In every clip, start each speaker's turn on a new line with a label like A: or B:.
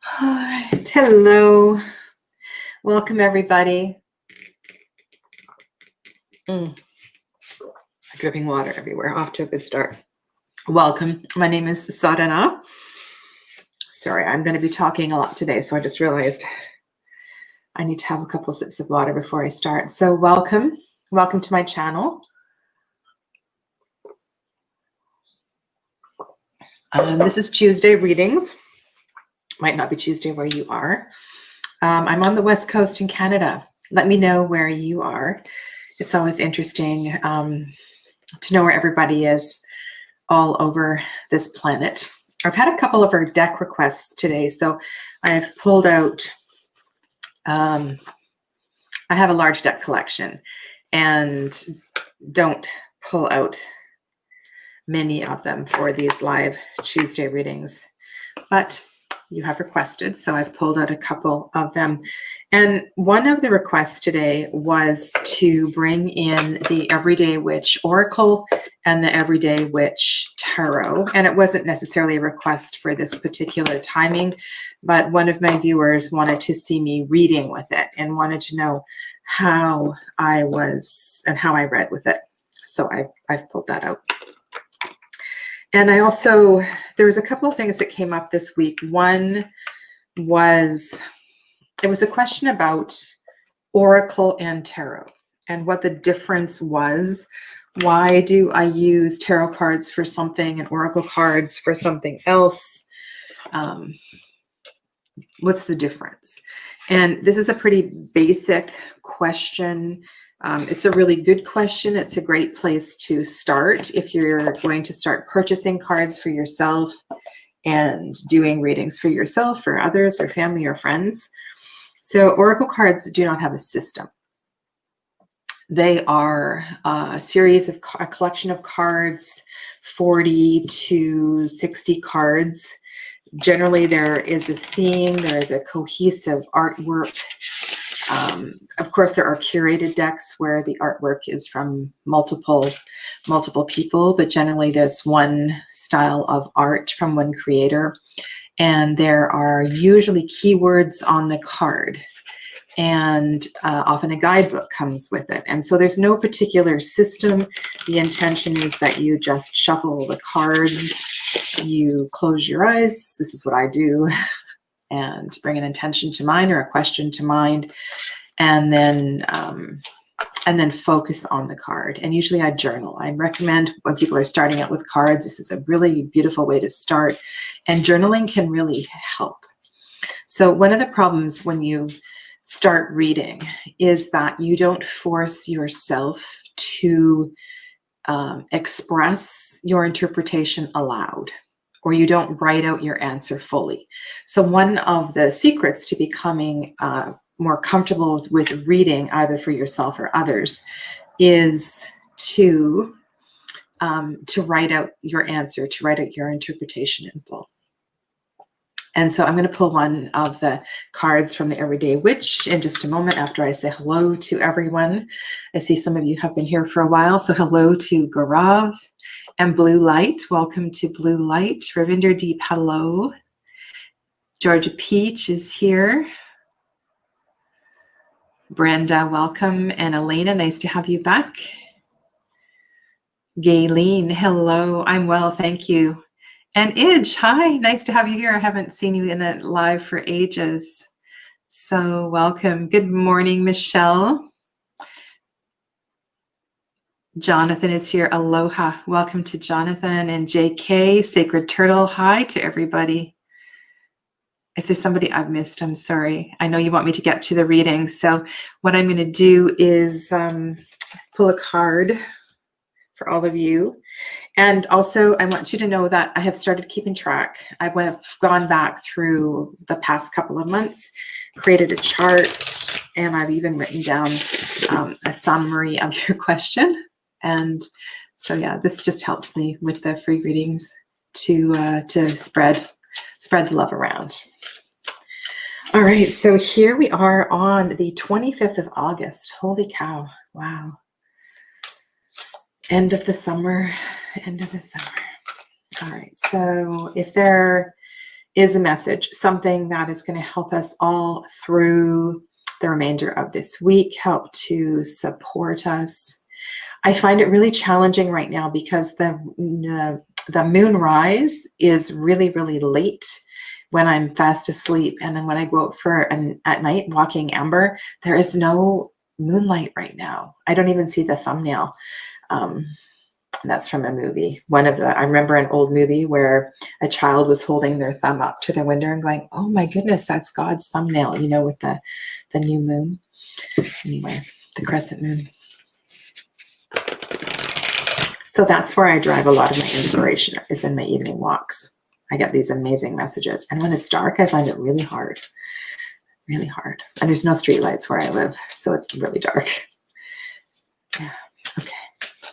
A: All right. Hello. Welcome, everybody. Dripping water everywhere. Off to a good start. Welcome. My name is Sadhana. Sorry, I'm going to be talking a lot today, so I just realized I need to have a couple sips of water before I start. So welcome. Welcome to my channel. This is Tuesday readings. Might not be Tuesday where you are. I'm on the West Coast in Canada. Let me know where you are. It's always interesting to know where everybody is all over this planet. I've had a couple of our deck requests today, so I've pulled out, I have a large deck collection and don't pull out many of them for these live Tuesday readings, but you have requested, so I've pulled out a couple of them. And one of the requests today was to bring in the Everyday Witch Oracle and the Everyday Witch Tarot. And it wasn't necessarily a request for this particular timing, but one of my viewers wanted to see me reading with it and wanted to know how I was and how I read with it. So I've pulled that out. And I also, there was a couple of things that came up this week. One was, it was a question about Oracle and Tarot and what the difference was. Why do I use tarot cards for something and Oracle cards for something else? What's the difference? And this is a pretty basic question. It's a really good question. It's a great place to start if you're going to start purchasing cards for yourself and doing readings for yourself or others or family or friends. So Oracle cards do not have a system. They are a series of a collection of cards, 40 to 60 cards. Generally, there is a theme, there is a cohesive artwork. Of course, there are curated decks where the artwork is from multiple people, but generally there's one style of art from one creator. And there are usually keywords on the card. And often a guidebook comes with it. And so there's no particular system. The intention is that you just shuffle the cards, you close your eyes, this is what I do, and bring an intention to mind or a question to mind, and then focus on the card. And usually I journal. I recommend when people are starting out with cards, this is a really beautiful way to start, and journaling can really help. So one of the problems when you start reading is that you don't force yourself to express your interpretation aloud, or you don't write out your answer fully. So one of the secrets to becoming more comfortable with reading, either for yourself or others, is to write out your answer, to write out your interpretation in full. And so I'm going to pull one of the cards from the Everyday Witch in just a moment after I say hello to everyone. I see some of you have been here for a while, so hello to Gaurav and Blue Light. Welcome to Blue Light. Ravinder Deep, hello. Georgia Peach is here. Brenda, welcome. And Elena, nice to have you back. Gayleen, hello. I'm well, thank you. And Idge, hi, nice to have you here. I haven't seen you in a live for ages. So welcome. Good morning, Michelle. Jonathan is here. Aloha. Welcome to Jonathan and JK, Sacred Turtle. Hi to everybody. If there's somebody I've missed, I'm sorry. I know you want me to get to the reading. So what I'm going to do is pull a card for all of you. And also, I want you to know that I have started keeping track. I've gone back through the past couple of months, created a chart, and I've even written down a summary of your question. And so, yeah, this just helps me with the free readings to spread the love around. All right, so here we are on the 25th of August. Holy cow, wow. End of the summer, end of the summer. All right, so if there is a message, something that is going to help us all through the remainder of this week, help to support us. I find it really challenging right now because the moon rise is really, really late when I'm fast asleep. And then when I go out for at night walking amber, there is no moonlight right now. I don't even see the thumbnail. That's from a movie. I remember an old movie where a child was holding their thumb up to the window and going, "Oh my goodness, that's God's thumbnail," with the new moon. Anyway, the crescent moon. So that's where I drive a lot of my inspiration, is in my evening walks. I get these amazing messages. And when it's dark, I find it really hard. Really hard. And there's no streetlights where I live, so it's really dark. Yeah. Okay.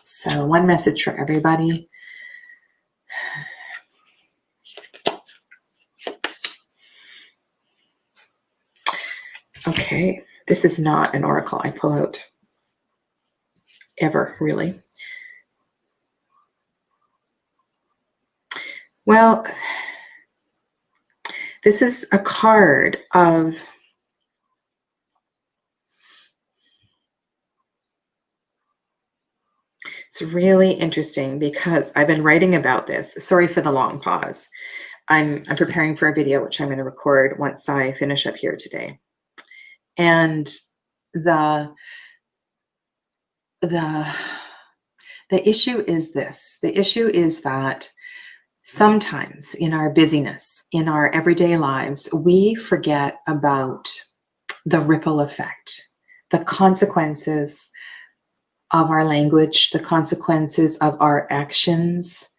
A: So one message for everybody. Okay. This is not an oracle I pull out ever, really. Well, this is a card of it's really interesting because I've been writing about this. Sorry for the long pause. I'm preparing for a video, which I'm going to record once I finish up here today. And the issue is this. The issue is that sometimes in our busyness, in our everyday lives, we forget about the ripple effect, the consequences of our language, the consequences of our actions,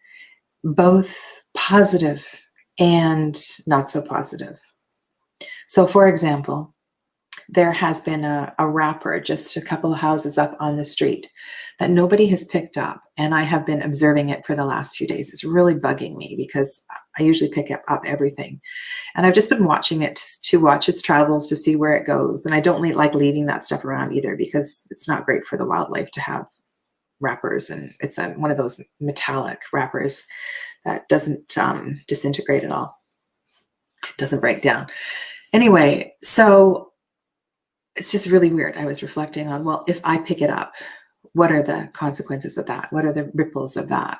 A: both positive and not so positive. So, for example, there has been a wrapper just a couple of houses up on the street that nobody has picked up. And I have been observing it for the last few days. It's really bugging me because I usually pick up everything. And I've just been watching it to watch its travels, to see where it goes. And I don't like leaving that stuff around either, because it's not great for the wildlife to have wrappers. And it's one of those metallic wrappers that doesn't disintegrate at all. It doesn't break down. Anyway, so it's just really weird. I was reflecting on, well, if I pick it up, what are the consequences of that? What are the ripples of that?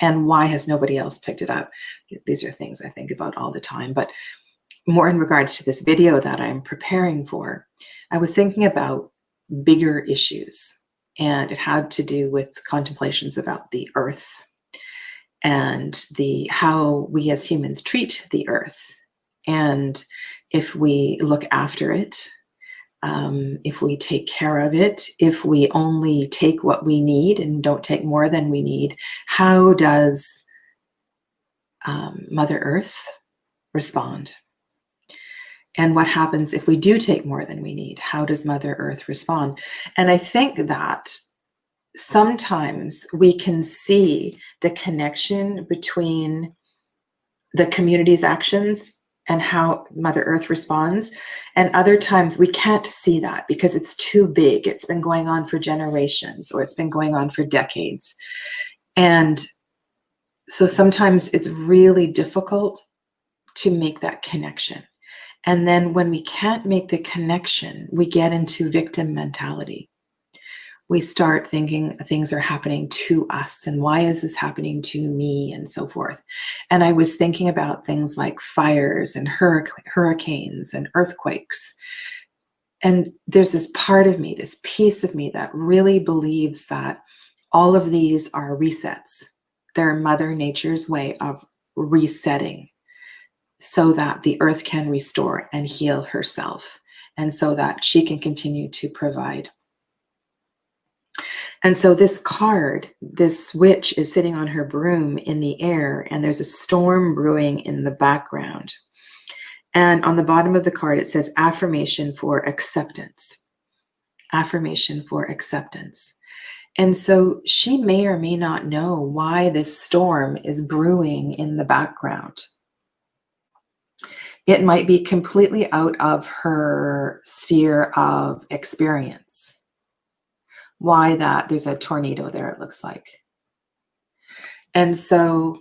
A: And why has nobody else picked it up? These are things I think about all the time. But more in regards to this video that I'm preparing for, I was thinking about bigger issues. And it had to do with contemplations about the earth and how we as humans treat the earth. And if we look after it, if we take care of it, if we only take what we need and don't take more than we need, how does Mother Earth respond? And what happens if we do take more than we need? How does Mother Earth respond? And I think that sometimes we can see the connection between the community's actions and how Mother Earth responds. And other times we can't see that because it's too big. It's been going on for generations, or it's been going on for decades. And so sometimes it's really difficult to make that connection. And then when we can't make the connection, we get into victim mentality. We start thinking things are happening to us, and why is this happening to me, and so forth. And I was thinking about things like fires and hurricanes and earthquakes. And there's this part of me, this piece of me, that really believes that all of these are resets. They're Mother Nature's way of resetting so that the earth can restore and heal herself, and so that she can continue to provide. And so this card, this witch is sitting on her broom in the air, and there's a storm brewing in the background. And on the bottom of the card, it says affirmation for acceptance. Affirmation for acceptance. And so she may or may not know why this storm is brewing in the background. It might be completely out of her sphere of experience. Why that there's a tornado there, it looks like. And so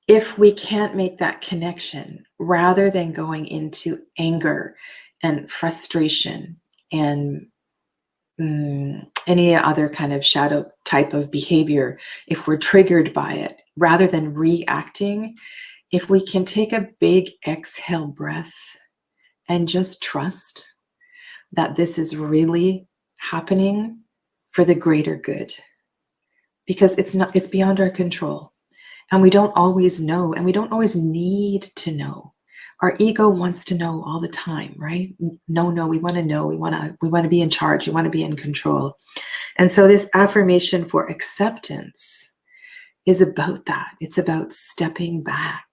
A: if we can't make that connection, rather than going into anger and frustration and any other kind of shadow type of behavior, if we're triggered by it, rather than reacting, if we can take a big exhale breath and just trust that this is really happening for the greater good, because it's beyond our control, and we don't always know, and we don't always need to know. Our ego wants to know all the time, right? No, we want to know. We want to be in charge. We want to be in control. And so this affirmation for acceptance is about that. It's about stepping back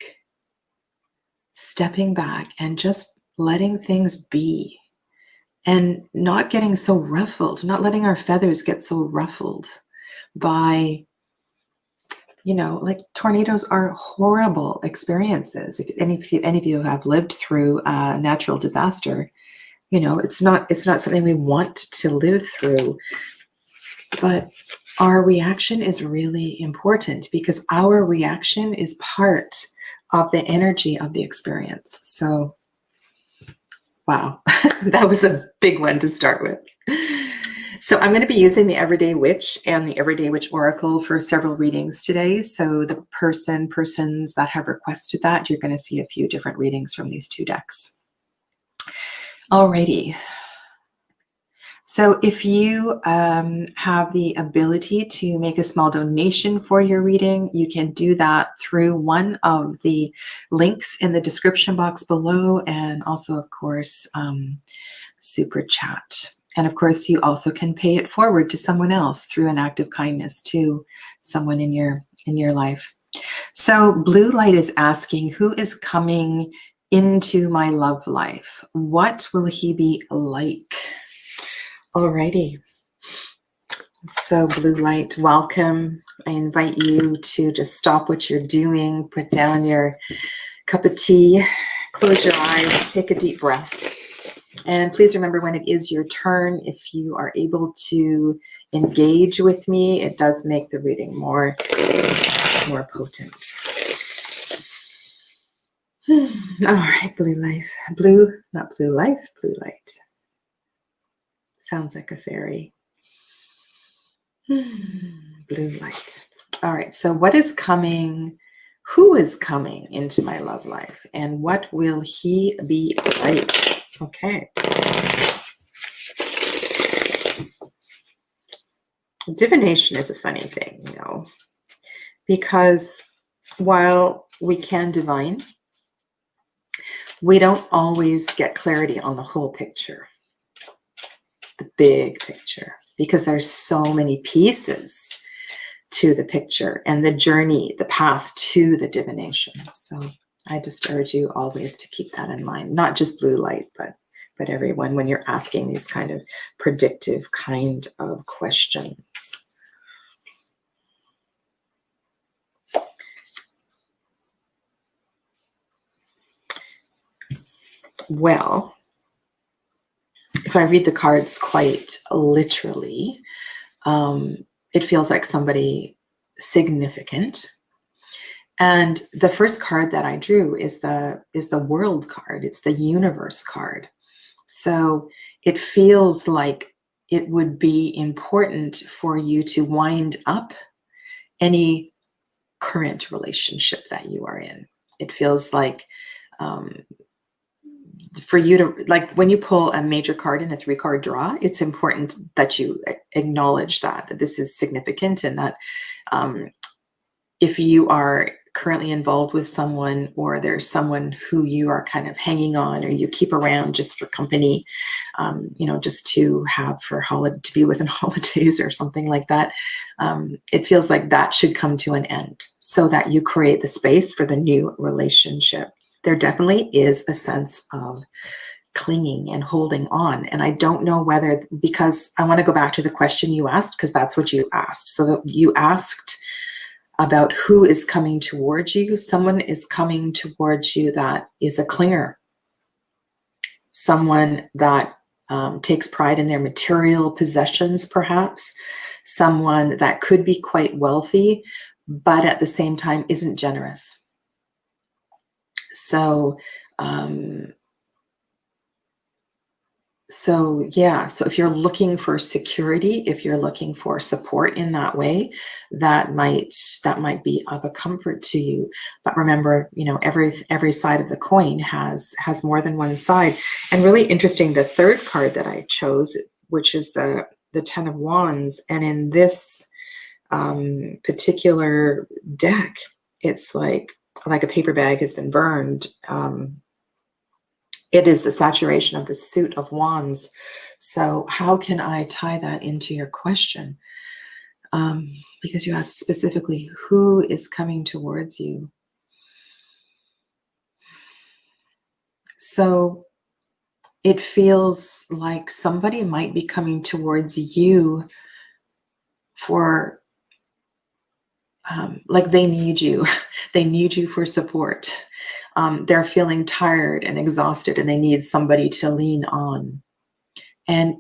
A: and just letting things be, and not getting so ruffled, not letting our feathers get so ruffled by, like tornadoes are horrible experiences. If any of you have lived through a natural disaster, it's not something we want to live through. But our reaction is really important, because our reaction is part of the energy of the experience. So, wow, that was a big one to start with. So I'm going to be using the Everyday Witch and the Everyday Witch Oracle for several readings today. So the persons that have requested that, you're going to see a few different readings from these two decks. Alrighty. So if you have the ability to make a small donation for your reading, you can do that through one of the links in the description box below, and also, of course, Super Chat. And of course, you also can pay it forward to someone else through an act of kindness to someone in your life. So Blue Light is asking, who is coming into my love life? What will he be like? Alrighty. So Blue Light, welcome. I invite you to just stop what you're doing, put down your cup of tea, close your eyes, take a deep breath. And please remember, when it is your turn, if you are able to engage with me, it does make the reading more potent. All right, Blue Life. Not Blue Life, Blue Light. Sounds like a fairy. Blue Light. All right, so what is coming? Who is coming into my love life? And what will he be like? Okay. Divination is a funny thing, because while we can divine, we don't always get clarity on the whole picture, the big picture, because there's so many pieces to the picture and the journey, the path to the divination. So I just urge you always to keep that in mind, not just Blue Light, but everyone, when you're asking these kind of predictive kind of questions. Well, if I read the cards quite literally, it feels like somebody significant. And the first card that I drew is the World card. It's the Universe card. So it feels like it would be important for you to wind up any current relationship that you are in. It feels like for you to, like when you pull a major card in a 3-card draw, it's important that you acknowledge that this is significant, and that if you are currently involved with someone, or there's someone who you are kind of hanging on, or you keep around just for company, just to have to be within holidays or something like that, it feels like that should come to an end so that you create the space for the new relationship. There definitely is a sense of clinging and holding on. And I don't know whether, because I want to go back to the question you asked, because that's what you asked. So that you asked about who is coming towards you. Someone is coming towards you that is a clinger. Someone that takes pride in their material possessions, perhaps. Someone that could be quite wealthy, but at the same time isn't generous. So, so if you're looking for security, if you're looking for support in that way, that might be of a comfort to you. But remember, every side of the coin has more than one side. And really interesting, the third card that I chose, which is the Ten of Wands, and in this particular deck, it's like a paper bag has been burned. It is the saturation of the suit of wands. So how can I tie that into your question? Because you asked specifically, who is coming towards you? So it feels like somebody might be coming towards you for, like they need you. They need you for support. They're feeling tired and exhausted, and they need somebody to lean on. And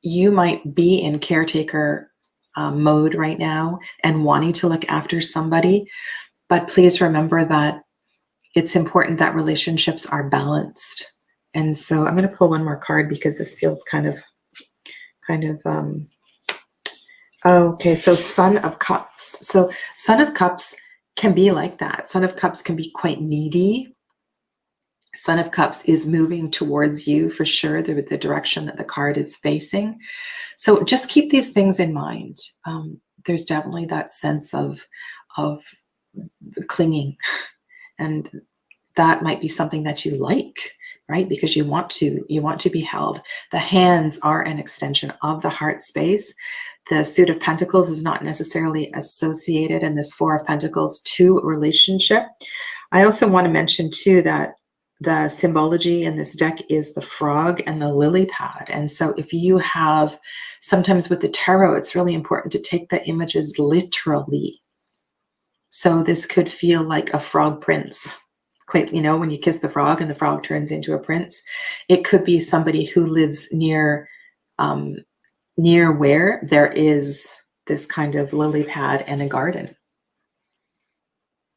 A: you might be in caretaker mode right now and wanting to look after somebody, but please remember that it's important that relationships are balanced. And so I'm going to pull one more card because this feels kind of okay. So Son of Cups. So Son of Cups can be like that. Son of Cups can be quite needy. Son of Cups is moving towards you for sure, the direction that the card is facing. So just keep these things in mind. There's definitely that sense of clinging, and that might be something that you like, right? Because you want to be held. The hands are an extension of the heart space. The Suit of Pentacles is not necessarily associated in this Four of Pentacles to a relationship. I also want to mention too that the symbology in this deck is the frog and the lily pad. And so if you have, sometimes with the tarot, it's really important to take the images literally. So this could feel like a frog prince. Quite, when you kiss the frog and the frog turns into a prince. It could be somebody who lives near where there is this kind of lily pad and a garden.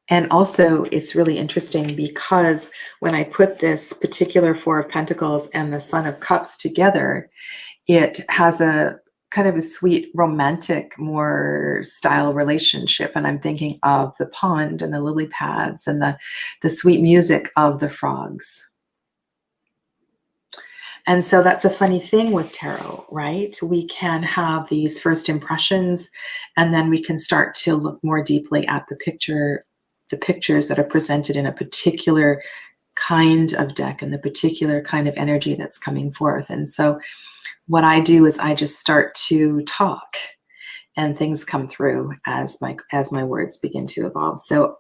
A: And also, it's really interesting because when I put this particular Four of Pentacles and the Son of Cups together, it has a kind of a sweet, romantic, more style relationship. And I'm thinking of the pond and the lily pads and the sweet music of the frogs. And so that's a funny thing with tarot, right? We can have these first impressions, and then we can start to look more deeply at the pictures that are presented in a particular kind of deck and the particular kind of energy that's coming forth. And so what I do is I just start to talk, and things come through as my words begin to evolve. So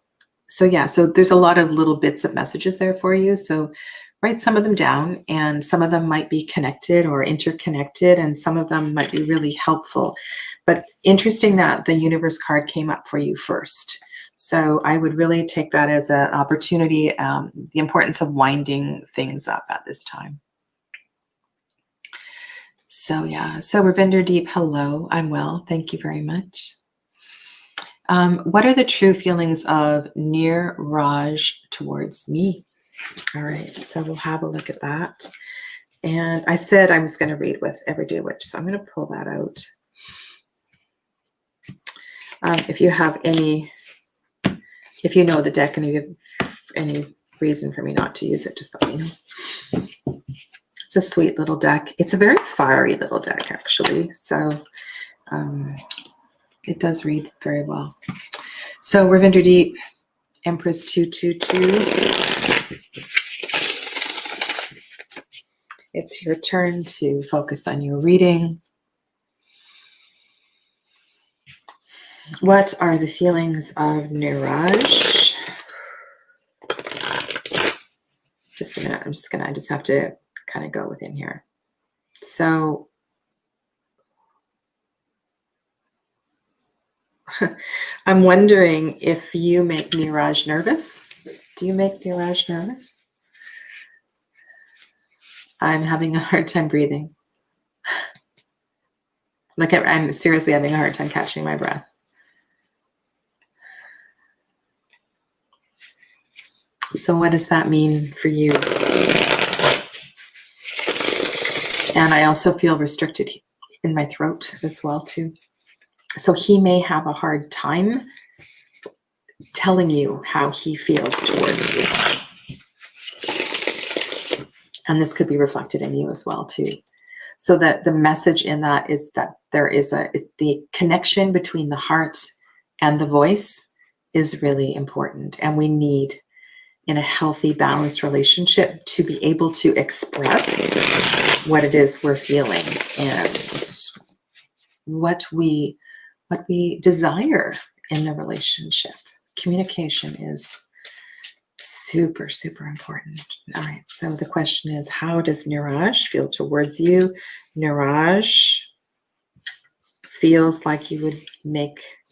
A: there's a lot of little bits of messages there for you. So write some of them down, and some of them might be connected or interconnected, and some of them might be really helpful. But interesting that the universe card came up for you first. So I would really take that as an opportunity, the importance of winding things up at this time. So Ravinder Deep, hello, I'm well, thank you very much. What are the true feelings of Neeraj towards me? All right, so we'll have a look at that. And I said I was going to read with Everyday Witch, so I'm going to pull that out. If you have if you know the deck and you have any reason for me not to use it, just let me know. It's a sweet little deck. It's a very fiery little deck, actually. So it does read very well. So Ravinder Deep, Empress 222. It's your turn to focus on your reading. What are the feelings of Neeraj? Just a minute. I just have to kind of go within here. So I'm wondering if you make Neeraj nervous. Do you make Neeraj nervous? I'm having a hard time breathing. Like I'm seriously having a hard time catching my breath. So what does that mean for you? And I also feel restricted in my throat as well too. So he may have a hard time telling you how he feels towards you. And this could be reflected in you as well too. So that the message in that is that there is the connection between the heart and the voice is really important. And we need, in a healthy, balanced relationship, to be able to express what it is we're feeling and what we desire in the relationship. Communication is super, super important. All right, so the question is, how does Niraj feel towards you? Niraj feels like you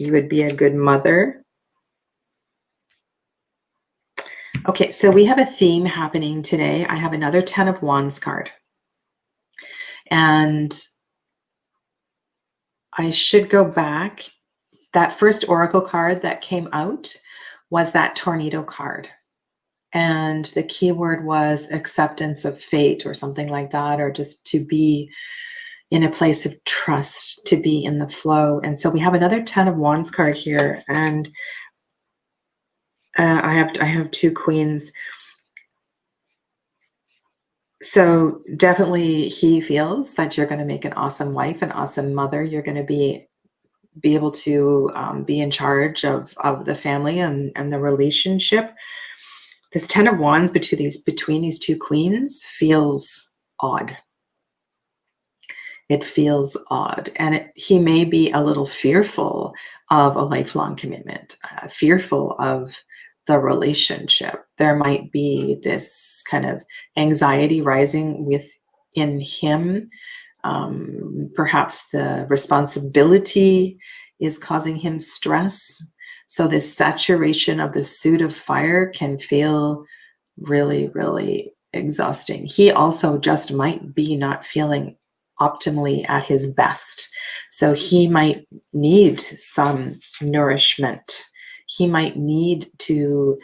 A: would be a good mother. Okay, so we have a theme happening today. I have another 10 of Wands card. And I should go back. That first oracle card that came out was that tornado card. And the key word was acceptance of fate or something like that, or just to be in a place of trust, to be in the flow. And so we have another 10 of Wands card here. And I have two queens. So definitely he feels that you're going to make an awesome wife, an awesome mother. You're going to be able to be in charge of the family and the relationship. This 10 of Wands between these two queens feels odd. It feels odd. And he may be a little fearful of a lifelong commitment, fearful of the relationship. There might be this kind of anxiety rising within him. Perhaps the responsibility is causing him stress. So this saturation of the suit of fire can feel really, really exhausting. He also just might be not feeling optimally at his best. So he might need some nourishment. He might need to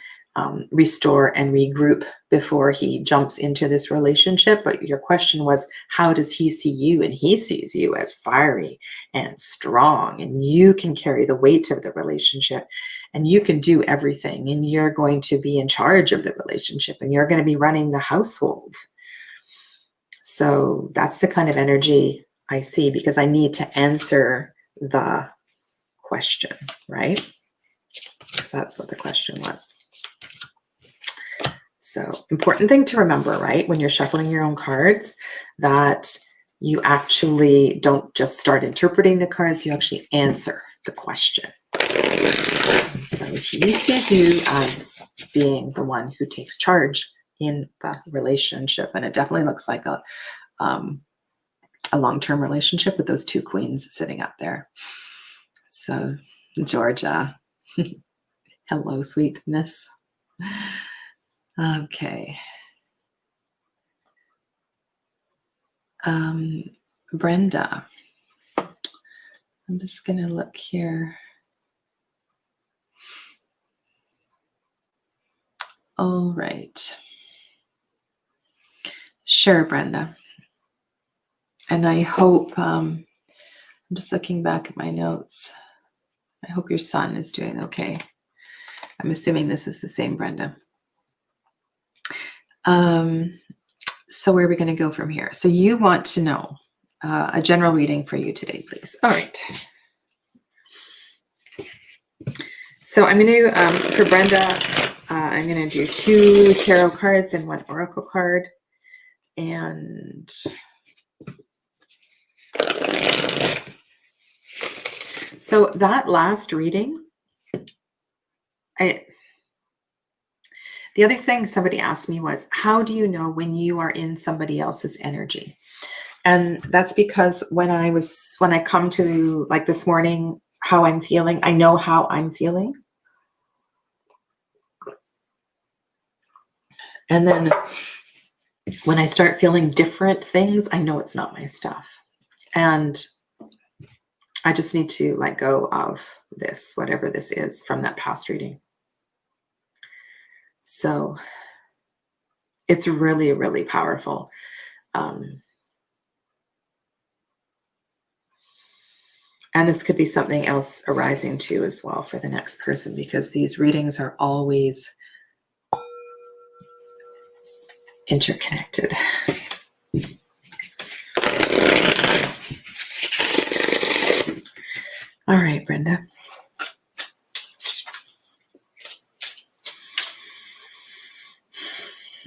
A: restore and regroup before he jumps into this relationship. But your question was, how does he see you? And he sees you as fiery and strong, and you can carry the weight of the relationship, and you can do everything, and you're going to be in charge of the relationship, and you're going to be running the household. So that's the kind of energy I see, because I need to answer the question, right? Because that's what the question was. So important thing to remember, right? When you're shuffling your own cards, that you actually don't just start interpreting the cards, you actually answer the question. So he sees you as being the one who takes charge in the relationship. And it definitely looks like a long-term relationship with those two queens sitting up there. So Georgia, hello, sweetness. Okay. Brenda, I'm just going to look here. All right. Sure, Brenda. And I hope, I'm just looking back at my notes. I hope your son is doing okay. I'm assuming this is the same Brenda. So where are we going to go from here? So you want to know a general reading for you today, please. All right. So I'm going to, for Brenda, I'm going to do 2 tarot cards and 1 oracle card. And so that last reading, the other thing somebody asked me was, how do you know when you are in somebody else's energy? And that's because when I come to, like this morning, how I'm feeling, I know how I'm feeling. And then when I start feeling different things, I know it's not my stuff. And I just need to let go of this, whatever this is from that past reading. So it's really, really powerful. And this could be something else arising too as well for the next person, because these readings are always interconnected. All right, Brenda.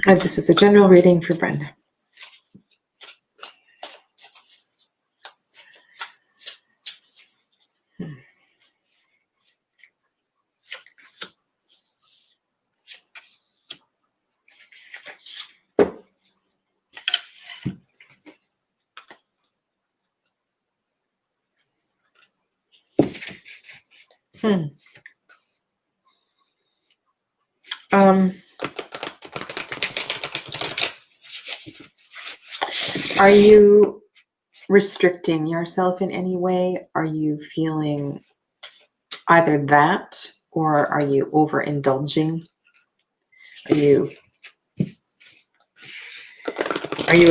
A: This is a general reading for Brenda. Are you restricting yourself in any way? Are you feeling either that, or are you overindulging? Are you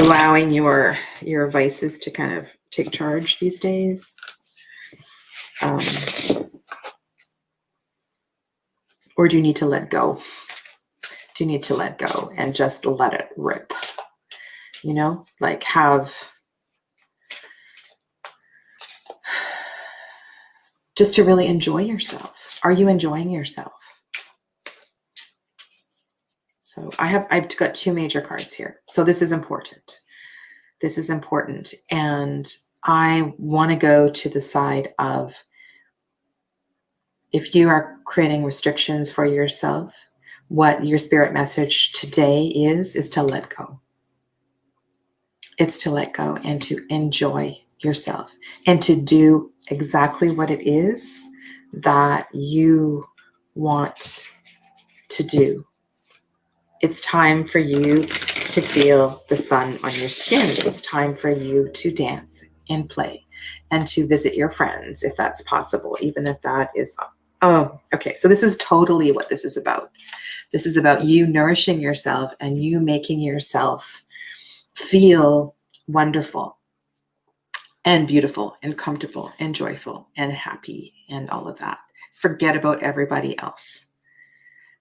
A: allowing your vices to kind of take charge these days? Or do you need to let go? Do you need to let go and just let it rip? You know, like just to really enjoy yourself. Are you enjoying yourself? So I've got two major cards here. So this is important. This is important. And I want to go to the side of, if you are creating restrictions for yourself, what your spirit message today is to let go. It's to let go and to enjoy yourself and to do exactly what it is that you want to do. It's time for you to feel the sun on your skin. It's time for you to dance and play and to visit your friends if that's possible, even if that is, okay. So this is totally what this is about. This is about you nourishing yourself and you making yourself feel wonderful and beautiful and comfortable and joyful and happy and all of that. Forget about everybody else.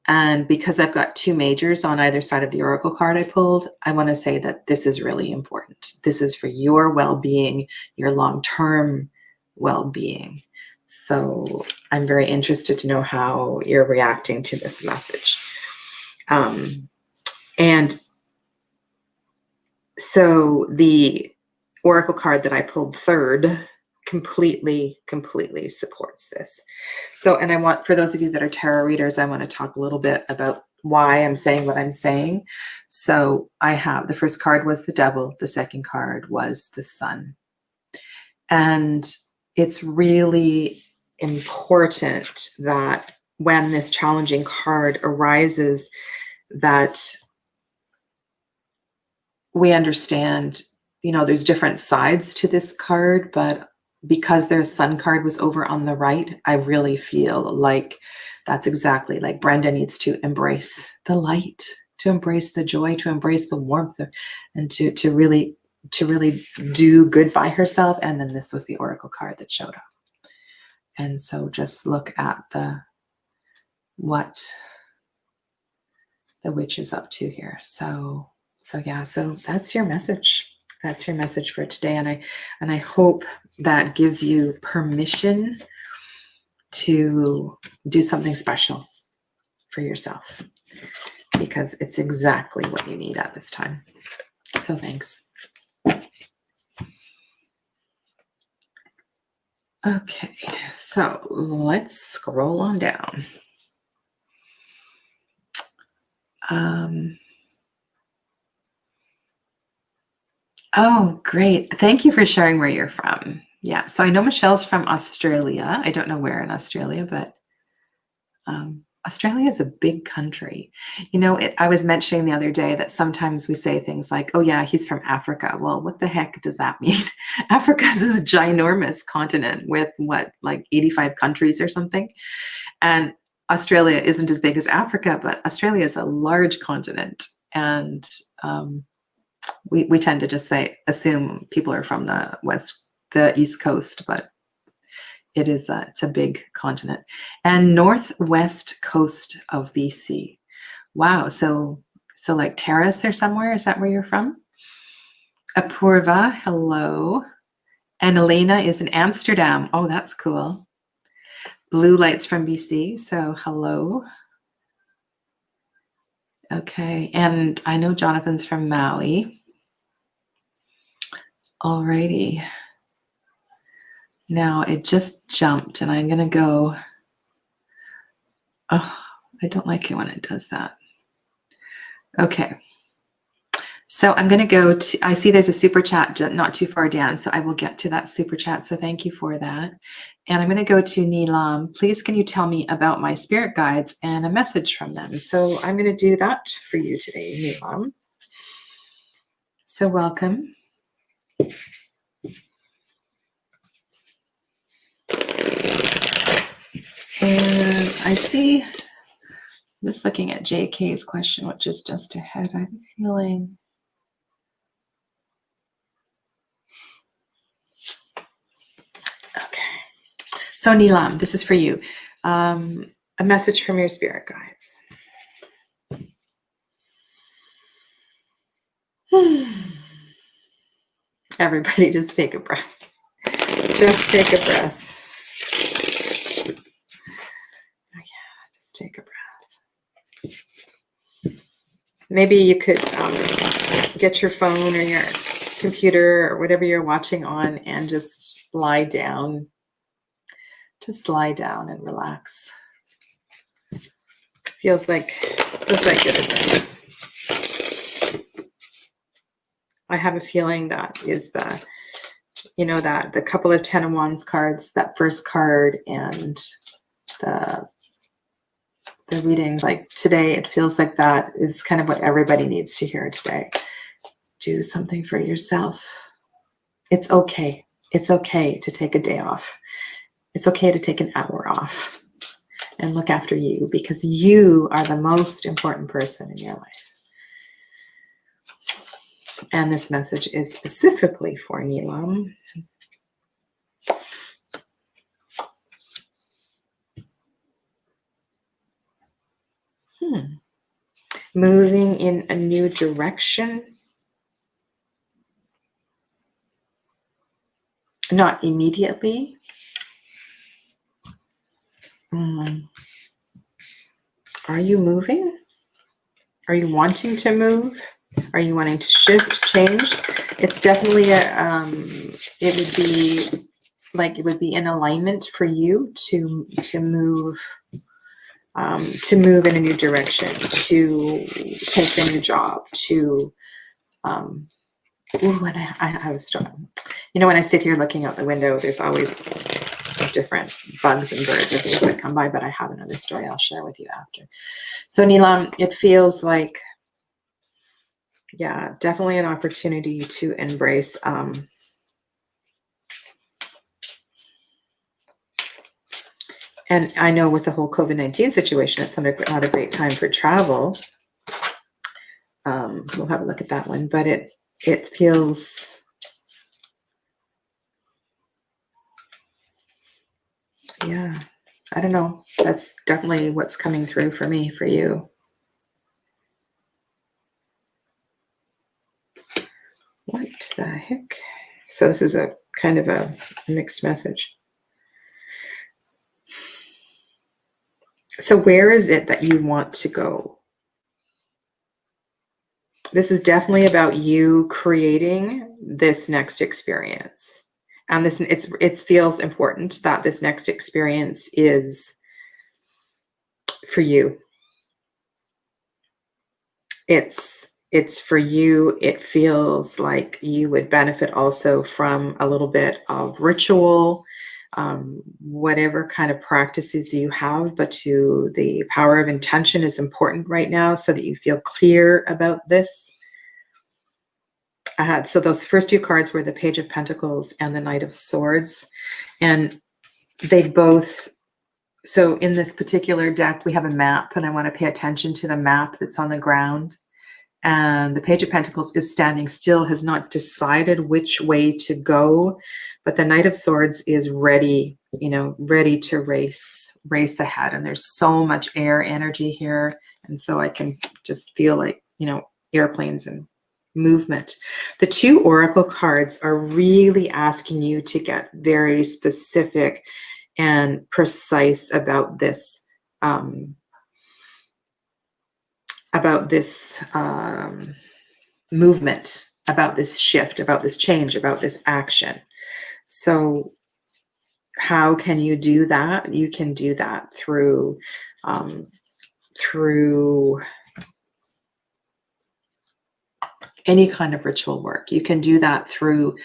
A: And because I've got two majors on either side of the oracle card I pulled, I want to say that this is really important. This is for your well-being, your long-term well-being. So I'm very interested to know how you're reacting to this message. And so the oracle card that I pulled third completely supports this. So, and I want, for those of you that are tarot readers, I want to talk a little bit about why I'm saying what I'm saying. So I have, the first card was the Devil. The second card was the Sun. And it's really important that when this challenging card arises, that we understand, you know, there's different sides to this card, but because their Sun card was over on the right, I really feel like that's exactly, like Brenda needs to embrace the light, to embrace the joy, to embrace the warmth, and to really do good by herself. And then this was the oracle card that showed up. And so just look at what the witch is up to here. So yeah, so that's your message. That's your message for today. And I hope that gives you permission to do something special for yourself, because it's exactly what you need at this time. So thanks. Okay, so let's scroll on down. Oh, great. Thank you for sharing where you're from. Yeah, so I know Michelle's from Australia. I don't know where in Australia, but Australia is a big country. You know, I was mentioning the other day that sometimes we say things like, oh yeah, he's from Africa. Well, what the heck does that mean? Africa is this ginormous continent with what, like 85 countries or something. And Australia isn't as big as Africa, but Australia is a large continent, and we tend to just assume people are from the East Coast, but it's a big continent. And northwest coast of BC. Wow, so like Terrace or somewhere, is that where you're from? Apurva, hello. And Elena is in Amsterdam. Oh, that's cool. Blue Lights from BC, so hello. Okay, and I know Jonathan's from Maui. Alrighty. Now it just jumped, and I'm gonna go. Oh, I don't like it when it does that. Okay. So I'm going to go to, I see there's a super chat not too far down, so I will get to that super chat. So thank you for that. And I'm going to go to Neelam. Please, can you tell me about my spirit guides and a message from them? So I'm going to do that for you today, Neelam. So welcome. And I see, I'm just looking at JK's question, which is just ahead. I have a feeling. Okay. So Neelam, this is for you. A message from your spirit guides. Everybody just take a breath. Just take a breath. Oh yeah, just take a breath. Maybe you could get your phone or your computer or whatever you're watching on and just lie down. Just lie down and relax. Feels like good advice. I have a feeling that is the, that the couple of 10 of Wands cards, that first card, and the readings, like today, it feels like that is kind of what everybody needs to hear today. Do something for yourself. It's okay. It's okay to take a day off. It's okay to take an hour off and look after you, because you are the most important person in your life. And this message is specifically for Neelam. Moving in a new direction. Not immediately. Are you moving? Are you wanting to move? Are you wanting to shift, change? It's definitely it would be in alignment for you to move in a new direction, to take a new job, to when I was when I sit here looking out the window, there's always different bugs and birds and things that come by, but I have another story I'll share with you after. So Neelam, it feels like, yeah, definitely an opportunity to embrace and I know with the whole COVID-19 situation, it's not a great time for travel. We'll have a look at that one, but it feels, yeah, I don't know. That's definitely what's coming through for me, for you. What the heck? So this is a kind of a mixed message. So where is it that you want to go? This is definitely about you creating this next experience. And it feels important that this next experience is for you. It's for you. It feels like you would benefit also from a little bit of ritual, whatever kind of practices you have, but the power of intention is important right now so that you feel clear about this. So those first two cards were the Page of Pentacles and the Knight of Swords, and they both So in this particular deck, we have a map, and I want to pay attention to the map that's on the ground. And the Page of Pentacles is standing still, has not decided which way to go, but the Knight of Swords is ready, ready to race ahead. And there's so much air energy here. And so I can just feel like, airplanes and movement. The two oracle cards are really asking you to get very specific and precise about this movement, about this shift, about this change, about this action. So how can you do that? You can do that through any kind of ritual work. You can do that through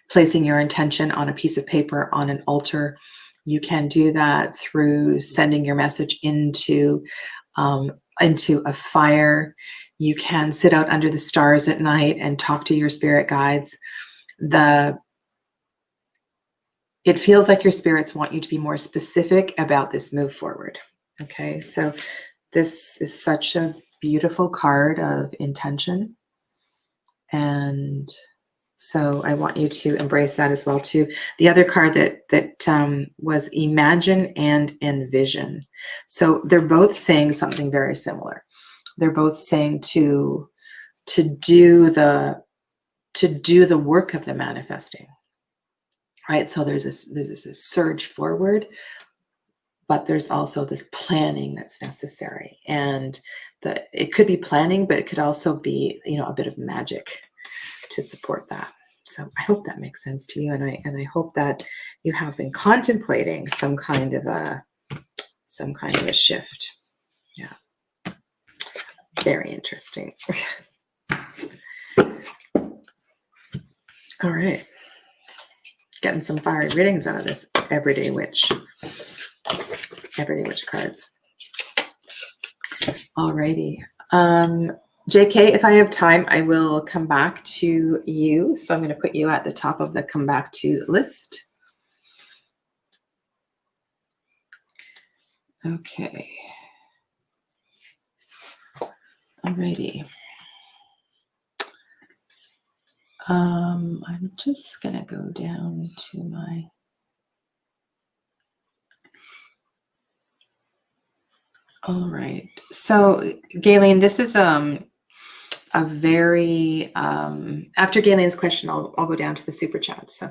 A: placing your intention on a piece of paper on an altar. You can do that through sending your message into a fire. You can sit out under the stars at night and talk to your spirit guides. It feels like your spirits want you to be more specific about this move forward. Okay, so this is such a beautiful card of intention. And so I want you to embrace that as well too. The other card that was Imagine and Envision. So they're both saying something very similar. They're both saying to do the work of the manifesting, right? So there's this surge forward, but there's also this planning that's necessary. And it could be planning, but it could also be, a bit of magic to support that. So I hope that makes sense to you. And I hope that you have been contemplating some kind of a shift. Yeah. Very interesting. All right. Getting some fiery readings out of this Everyday Witch cards. Alrighty. JK, if I have time, I will come back to you. So I'm going to put you at the top of the come back to list. Okay. Alrighty. I'm just going to go down to my... All right. So, Galen, this is a very after Galen's question, I'll go down to the super chat. So,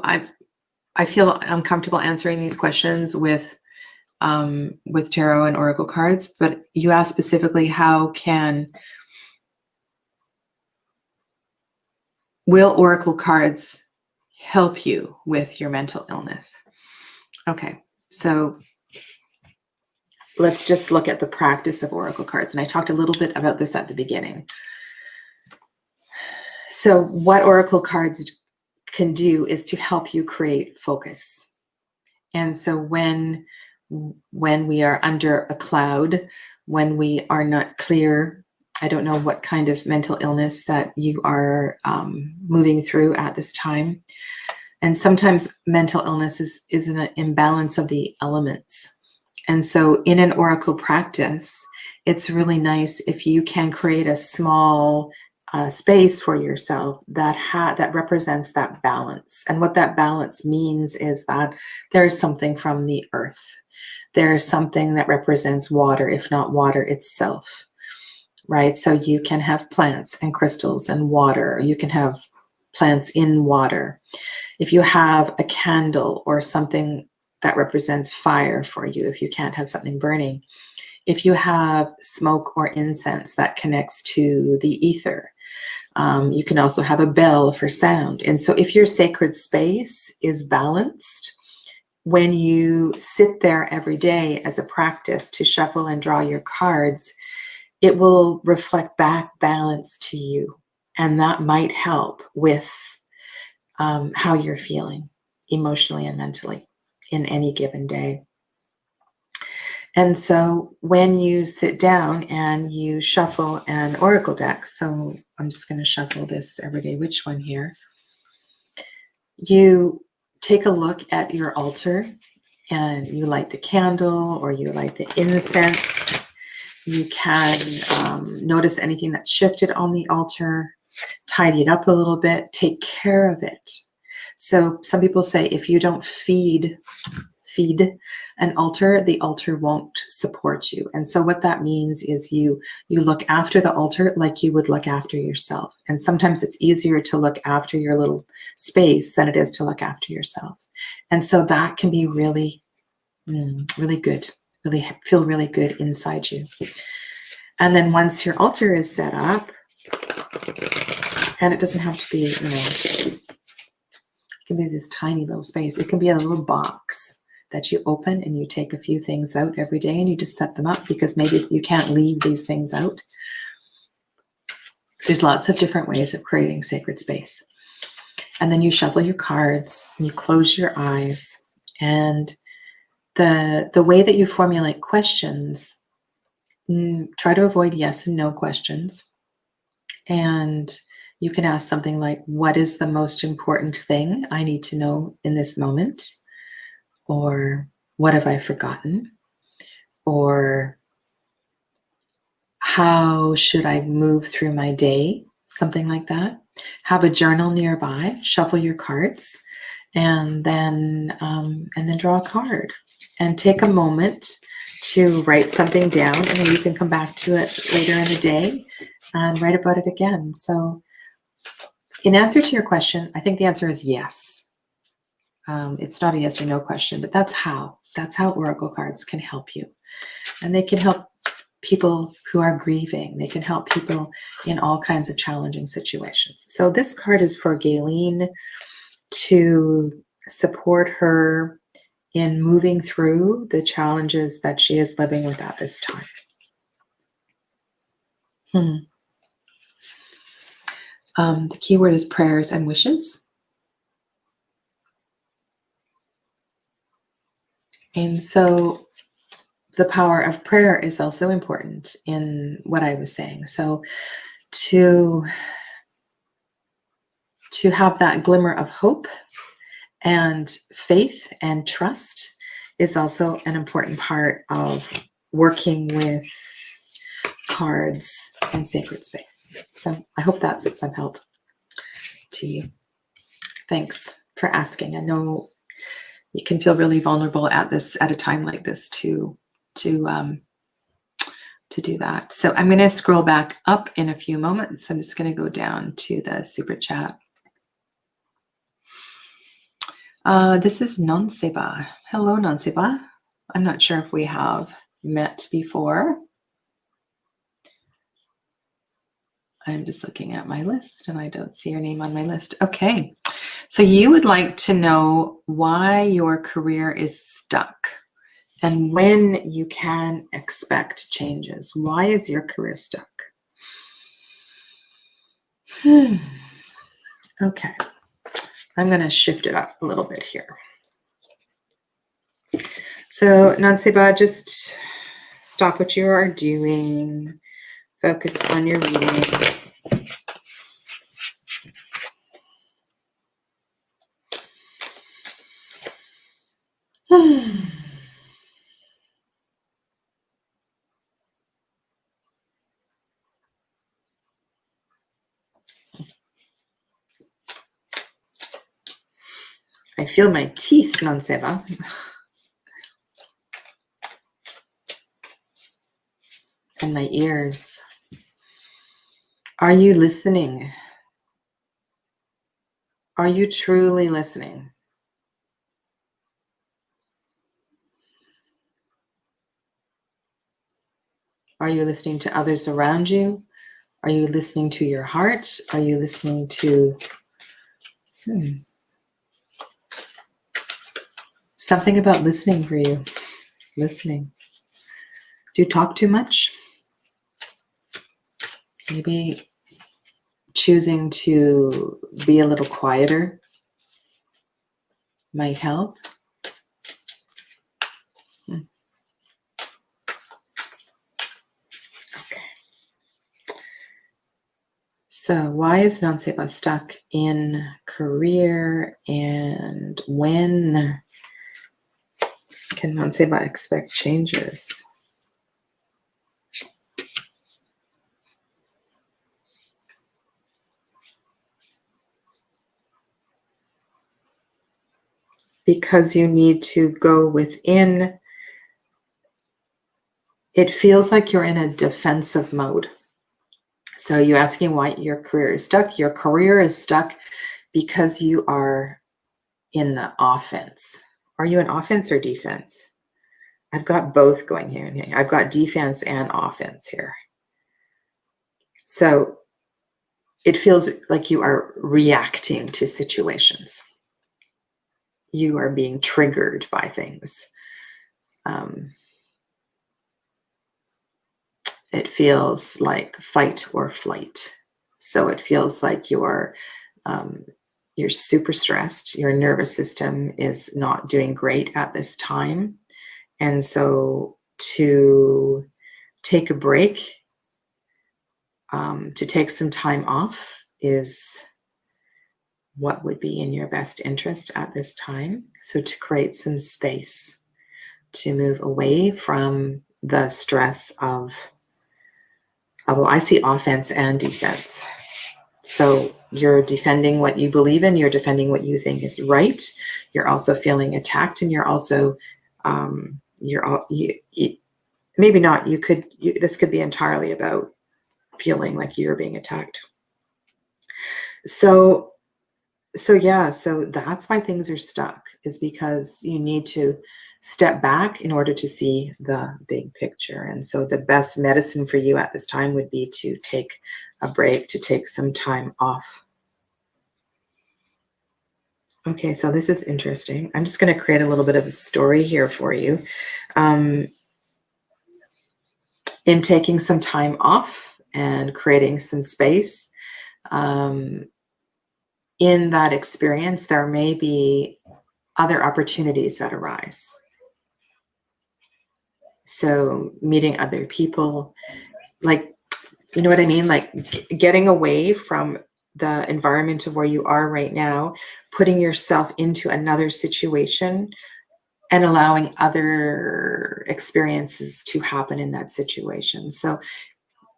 A: I feel I'm comfortable answering these questions with tarot and oracle cards. But you asked specifically, will oracle cards help you with your mental illness? Okay, so let's just look at the practice of oracle cards. And I talked a little bit about this at the beginning. So what oracle cards can do is to help you create focus. And so when we are under a cloud, when we are not clear, I don't know what kind of mental illness that you are moving through at this time. And sometimes mental illness is an imbalance of the elements. And so in an oracle practice, it's really nice if you can create a small space for yourself that represents that balance. And what that balance means is that there is something from the earth. There is something that represents water, if not water itself, right? So you can have plants and crystals and water. You can have plants in water. If you have a candle or something that represents fire for you, if you can't have something burning, if you have smoke or incense that connects to the ether, you can also have a bell for sound. And so if your sacred space is balanced, when you sit there every day as a practice to shuffle and draw your cards, it will reflect back balance to you. And that might help with how you're feeling emotionally and mentally in any given day. And so when you sit down and you shuffle an oracle deck, so I'm just going to shuffle this Everyday Witch one here. You take a look at your altar and you light the candle or you light the incense. You can notice anything that's shifted on the altar, tidy it up a little bit, take care of it. So some people say if you don't feed an altar, the altar won't support you. And so what that means is you look after the altar like you would look after yourself. And sometimes it's easier to look after your little space than it is to look after yourself. And so that can be really, really good, really feel really good inside you. And then once your altar is set up, and it doesn't have to be, it can be this tiny little space. It can be a little box that you open and you take a few things out every day and you just set them up because maybe you can't leave these things out. There's lots of different ways of creating sacred space. And then you shuffle your cards, and you close your eyes, and the way that you formulate questions, try to avoid yes and no questions. And you can ask something like, what is the most important thing I need to know in this moment? Or what have I forgotten? Or how should I move through my day? Something like that. Have a journal nearby, shuffle your cards, and then draw a card. And take a moment to write something down, and then you can come back to it later in the day and write about it again. So in answer to your question, I think the answer is yes. It's not a yes or no question, but that's how oracle cards can help you. And they can help people who are grieving. They can help people in all kinds of challenging situations. So this card is for Gayleen to support her in moving through the challenges that she is living with at this time. The key word is prayers and wishes. And so the power of prayer is also important in what I was saying. So to have that glimmer of hope and faith and trust is also an important part of working with cards and sacred space. So I hope that's of some help to you. Thanks for asking. I know you can feel really vulnerable at a time like this to do that. So I'm going to scroll back up in a few moments. I'm just going to go down to the super chat. This is Nonseba. Hello, Nonseba. I'm not sure if we have met before. I'm just looking at my list and I don't see your name on my list. Okay. So you would like to know why your career is stuck and when you can expect changes. Why is your career stuck? Okay. I'm going to shift it up a little bit here. So, Nanseba, just stop what you are doing. Focus on your reading. I feel my teeth, Nanseba. And my ears. Are you listening? Are you truly listening? Are you listening to others around you? Are you listening to your heart? Are you listening to something about listening for you? Listening. Do you talk too much? Maybe choosing to be a little quieter might help. So why is Nanseba stuck in career, and when can Nanseba expect changes? Because you need to go within. It feels like you're in a defensive mode. So you're asking why your career is stuck. Your career is stuck because you are in the offense. Are you in offense or defense? I've got both going here. I've got defense and offense here. So it feels like you are reacting to situations. You are being triggered by things. It feels like fight or flight. So it feels like you're super stressed. Your nervous system is not doing great at this time. And so to take a break, to take some time off is what would be in your best interest at this time. So to create some space, to move away from the stress of, well, I see offense and defense. So you're defending what you believe in, you're defending what you think is right. You're also feeling attacked, and you're also, maybe not, this could be entirely about feeling like you're being attacked. So that's why things are stuck, is because you need to step back in order to see the big picture. And so the best medicine for you at this time would be to take a break, to take some time off. Okay, so this is interesting. I'm just going to create a little bit of a story here for you. In taking some time off and creating some space, in that experience, there may be other opportunities that arise. So meeting other people, like, you know what I mean? Like getting away from the environment of where you are right now, putting yourself into another situation and allowing other experiences to happen in that situation. So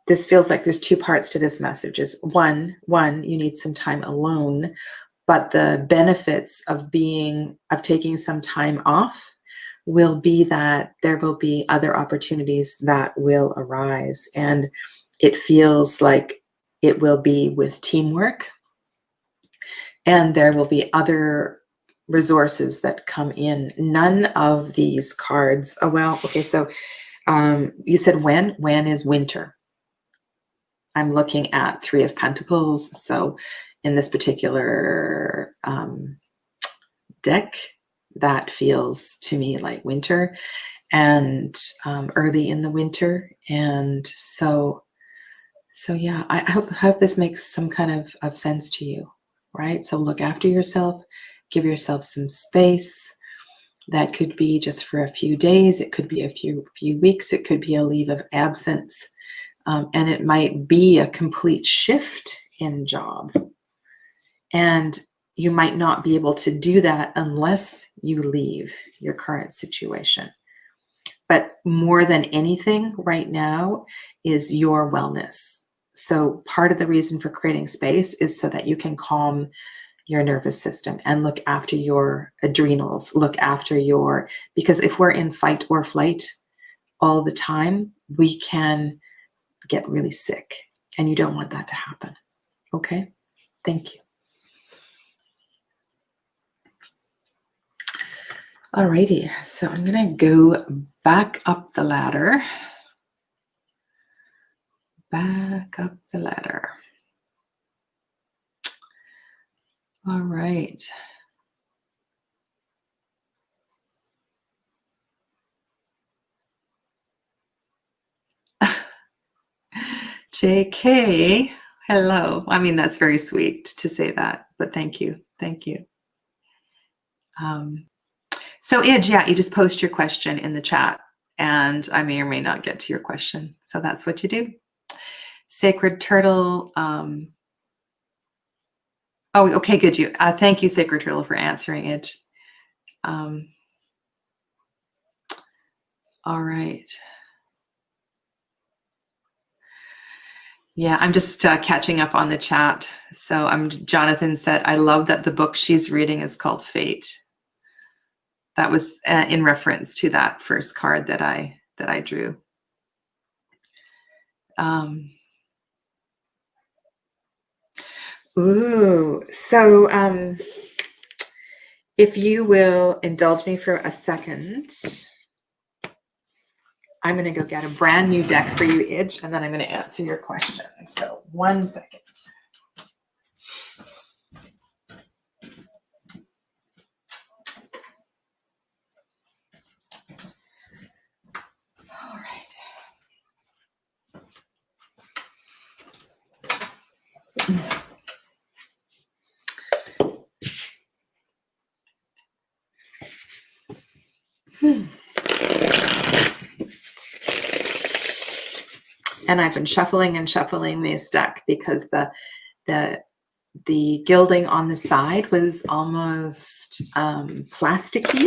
A: this feels like there's two parts to this message. Is one, you need some time alone, but the benefits of taking some time off will be that there will be other opportunities that will arise. And it feels like it will be with teamwork, and there will be other resources that come in. None of these cards, oh, well, okay, so you said when is winter. I'm looking at Three of Pentacles. So in this particular deck, that feels to me like winter, and early in the winter. And so yeah, I hope this makes some kind of sense to you, right? So look after yourself, give yourself some space. That could be just for a few days. It could be a few weeks. It could be a leave of absence. And it might be a complete shift in job. And you might not be able to do that unless you leave your current situation. But more than anything right now is your wellness. So part of the reason for creating space is so that you can calm your nervous system and look after your adrenals, because if we're in fight or flight all the time, we can get really sick, and you don't want that to happen. Okay? Thank you. Alrighty, so I'm gonna go back up the ladder. Back up the ladder. All right. JK, hello. I mean, that's very sweet to say that, but thank you. Thank you. So Idge, yeah, you just post your question in the chat, and I may or may not get to your question. So that's what you do. Sacred Turtle, Oh, okay, good. Thank you, Sacred Turtle, for answering it. All right. Yeah, I'm just catching up on the chat. So Jonathan said, I love that the book she's reading is called Fate. That was in reference to that first card that I drew. So if you will indulge me for a second, I'm going to go get a brand new deck for you, Idge, and then I'm going to answer your question. So 1 second. All right. And I've been shuffling and shuffling this deck because the gilding on the side was almost plasticky.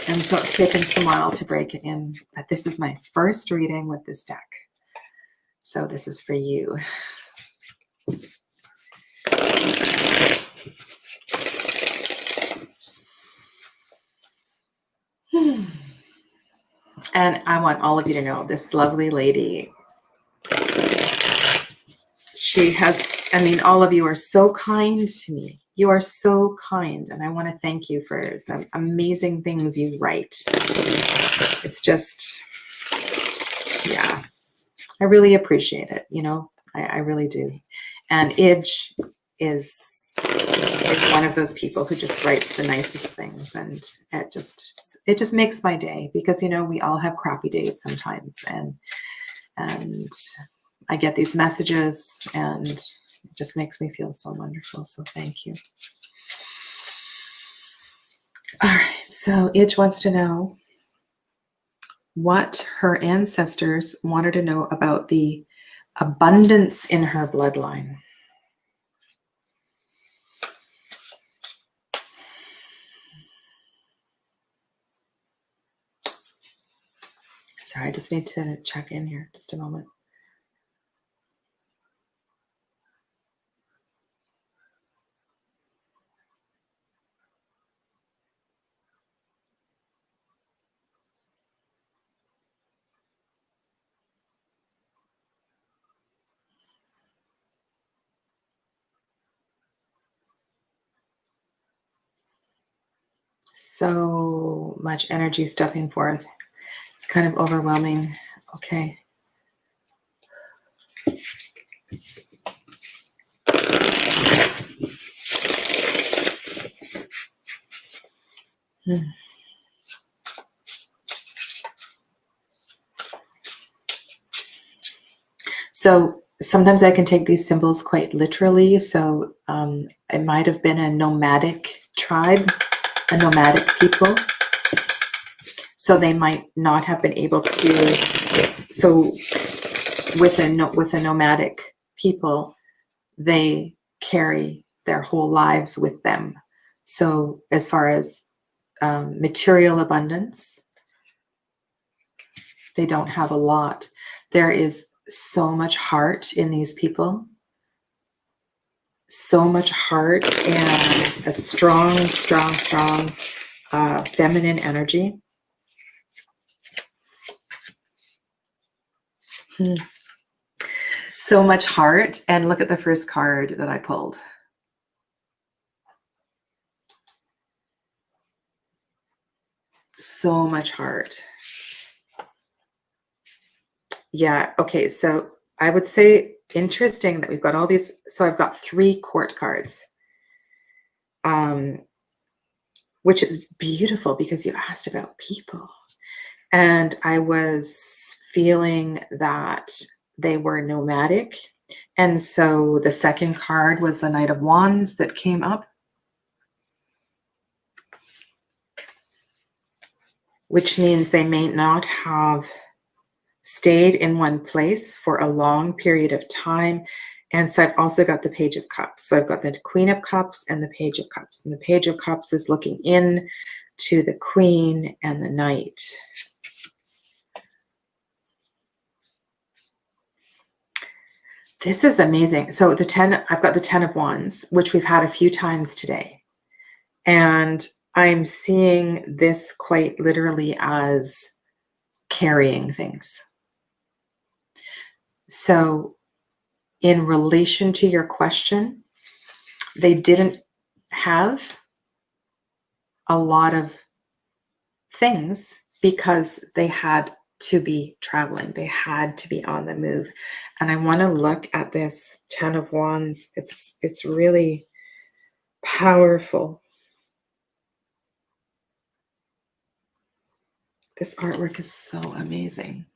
A: And so it's taken some while to break it in. But this is my first reading with this deck. So this is for you. And I want all of you to know this lovely lady, she has, I mean, all of you are so kind to me. You are so kind. And I want to thank you for the amazing things you write. It's just, yeah, I really appreciate it. You know, I really do. And Idge is one of those people who just writes the nicest things, and it just makes my day, because you know we all have crappy days sometimes, and I get these messages and it just makes me feel so wonderful. So thank you. All right, so Idge wants to know what her ancestors wanted to know about the abundance in her bloodline. Sorry, I just need to check in here. Just a moment. So much energy stuffing forth. It's kind of overwhelming. Okay. So sometimes I can take these symbols quite literally. So it might have been a nomadic tribe, a nomadic people. So they might not have been able to. So with a nomadic people, they carry their whole lives with them. So as far as material abundance, they don't have a lot. There is so much heart in these people, so much heart, and a strong feminine energy. So much heart. And look at the first card that I pulled. So much heart. Yeah. Okay. So I would say interesting that we've got all these. So I've got 3 court cards, which is beautiful because you asked about people. And I was feeling that they were nomadic. And so the second card was the Knight of Wands that came up, which means they may not have stayed in one place for a long period of time. And so I've also got the Page of Cups. So I've got the Queen of Cups and the Page of Cups. And the Page of Cups is looking in to the Queen and the Knight. This is amazing. So the 10, I've got the 10 of Wands, which we've had a few times today. And I'm seeing this quite literally as carrying things. So in relation to your question, they didn't have a lot of things because they had to be traveling. They had to be on the move. And I want to look at this 10 of Wands. It's really powerful. This artwork is so amazing.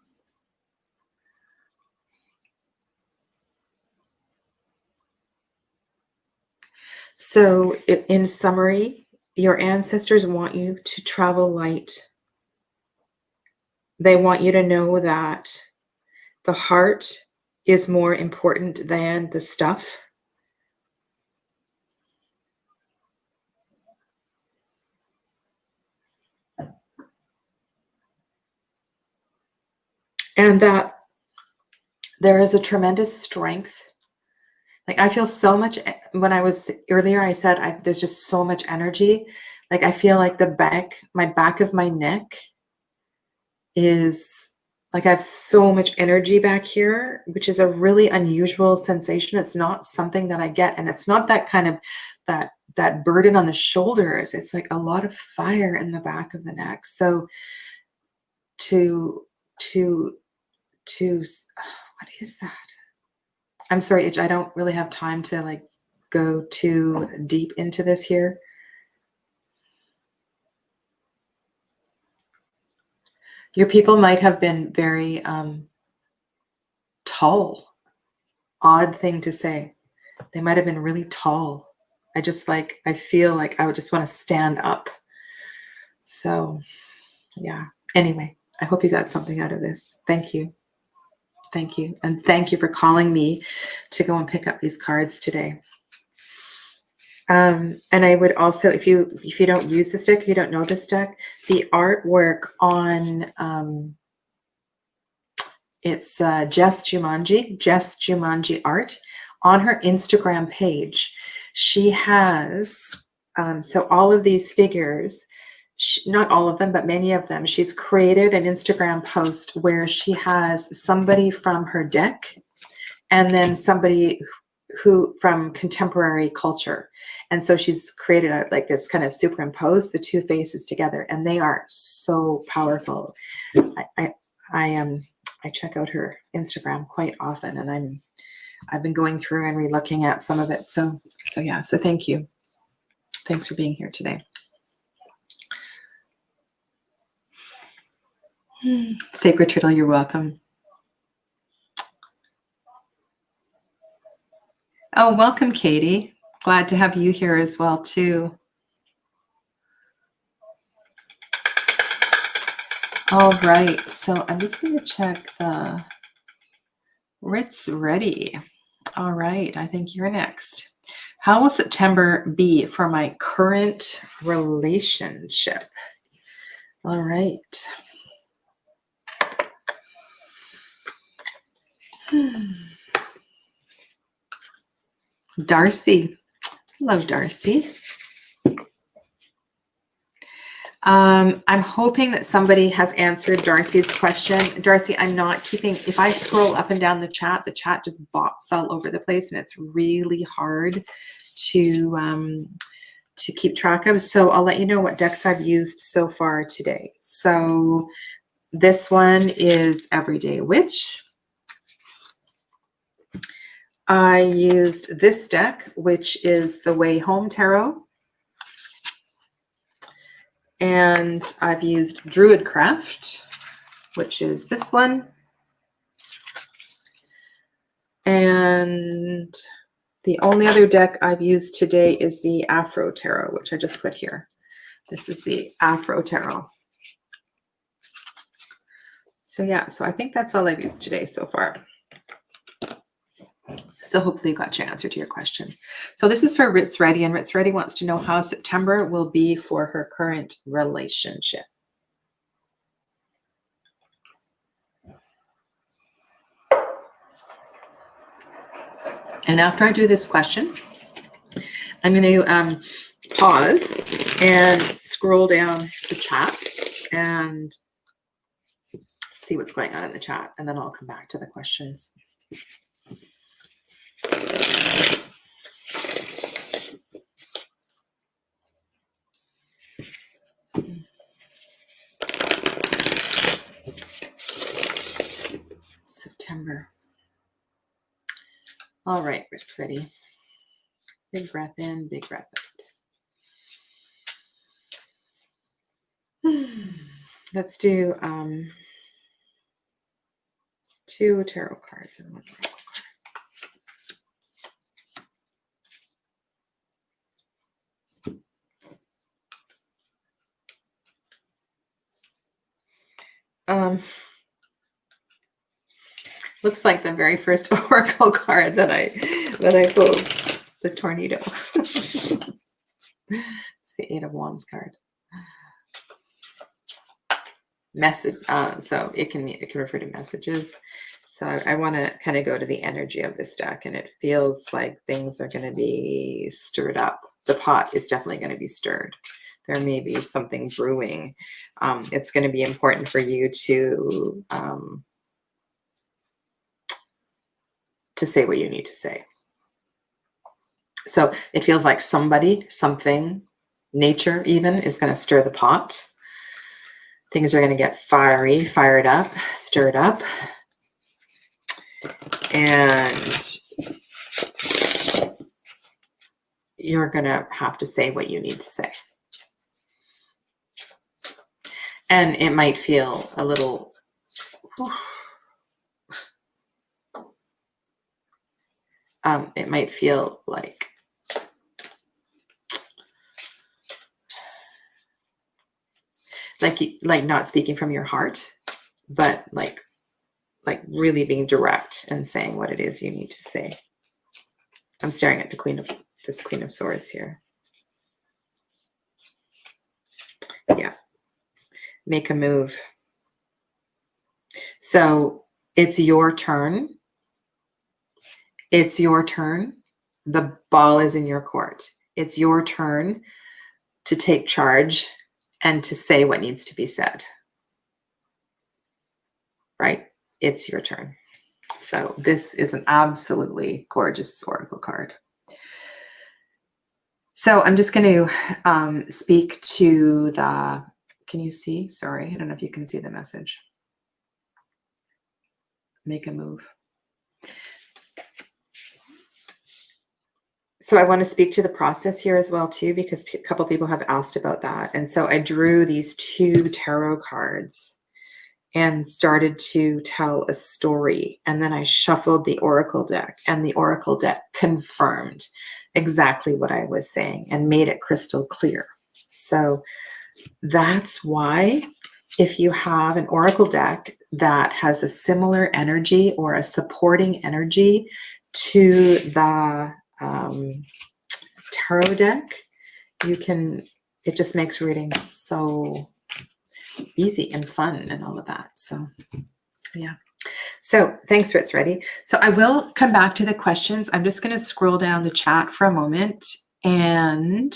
A: So in summary, your ancestors want you to travel light. They want you to know that the heart is more important than the stuff. And that there is a tremendous strength. Like I feel so much, when I was earlier, I said there's just so much energy. Like I feel like my back of my neck is like I have so much energy back here, which is a really unusual sensation. It's not something that I get. And it's not that kind of that burden on the shoulders. It's like a lot of fire in the back of the neck. So what is that? I'm sorry, I don't really have time to like go too deep into this here. Your people might have been very tall. Odd thing to say. They might have been really tall. I feel like I would just want to stand up. So yeah. Anyway, I hope you got something out of this. Thank you. Thank you. And thank you for calling me to go and pick up these cards today. And I would also, if you don't use this deck, if you don't know this deck, the artwork on, it's Jess Jumanji Art. On her Instagram page, she has, so all of these figures, not all of them, but many of them, she's created an Instagram post where she has somebody from her deck and then somebody who from contemporary culture. And so she's created like this kind of superimposed the two faces together, and they are so powerful. I check out her Instagram quite often, and I've been going through and re-looking at some of it. So yeah, so thank you. Thanks for being here today. Sacred Turtle, you're welcome. Oh, welcome, Katie. Glad to have you here as well, too. All right, so I'm just going to check the Ritz ready. All right, I think you're next. How will September be for my current relationship? All right. Darcy. Hello, Darcy. I'm hoping that somebody has answered Darcy's question. Darcy, I'm not keeping, if I scroll up and down the chat just bops all over the place, and it's really hard to keep track of. So I'll let you know what decks I've used so far today. So this one is Everyday Witch. I used this deck, which is the Way Home Tarot. And I've used Druidcraft, which is this one. And the only other deck I've used today is the Afro Tarot, which I just put here. This is the Afro Tarot. So yeah, so I think that's all I've used today so far. So hopefully you got your answer to your question. So this is for Ritz Ready, and Ritz Ready wants to know how September will be for her current relationship. And after I do this question, I'm going to pause and scroll down the chat and see what's going on in the chat, and then I'll come back to the questions. September. All right, Ritz Ready. Big breath in, big breath out. Let's do 2 tarot cards and 1 oracle card. Looks like the very first oracle card that I pulled, the tornado. It's the 8 of Wands card. Message. So it can refer to messages. So I want to kind of go to the energy of this deck, and it feels like things are going to be stirred up. The pot is definitely going to be stirred. There may be something brewing. It's going to be important for you to say what you need to say. So it feels like somebody, something, nature even, is going to stir the pot. Things are going to get fiery, fired up, stirred up. And you're going to have to say what you need to say. And it might feel a little... it might feel like not speaking from your heart, but like really being direct and saying what it is you need to say. I'm staring at the Queen of Swords here. Yeah. Make a move. So it's your turn. It's your turn. The ball is in your court. It's your turn to take charge and to say what needs to be said. Right? It's your turn. So this is an absolutely gorgeous oracle card. So I'm just going to speak to the, can you see? Sorry, I don't know if you can see the message. Make a move. So I want to speak to the process here as well too, because a couple people have asked about that. And so I drew these 2 tarot cards and started to tell a story. And then I shuffled the oracle deck, and the oracle deck confirmed exactly what I was saying and made it crystal clear. So that's why if you have an oracle deck that has a similar energy or a supporting energy to the tarot deck, it just makes reading so easy and fun and all of that. So yeah. So thanks, Ritz Ready. So I will come back to the questions. I'm just going to scroll down the chat for a moment and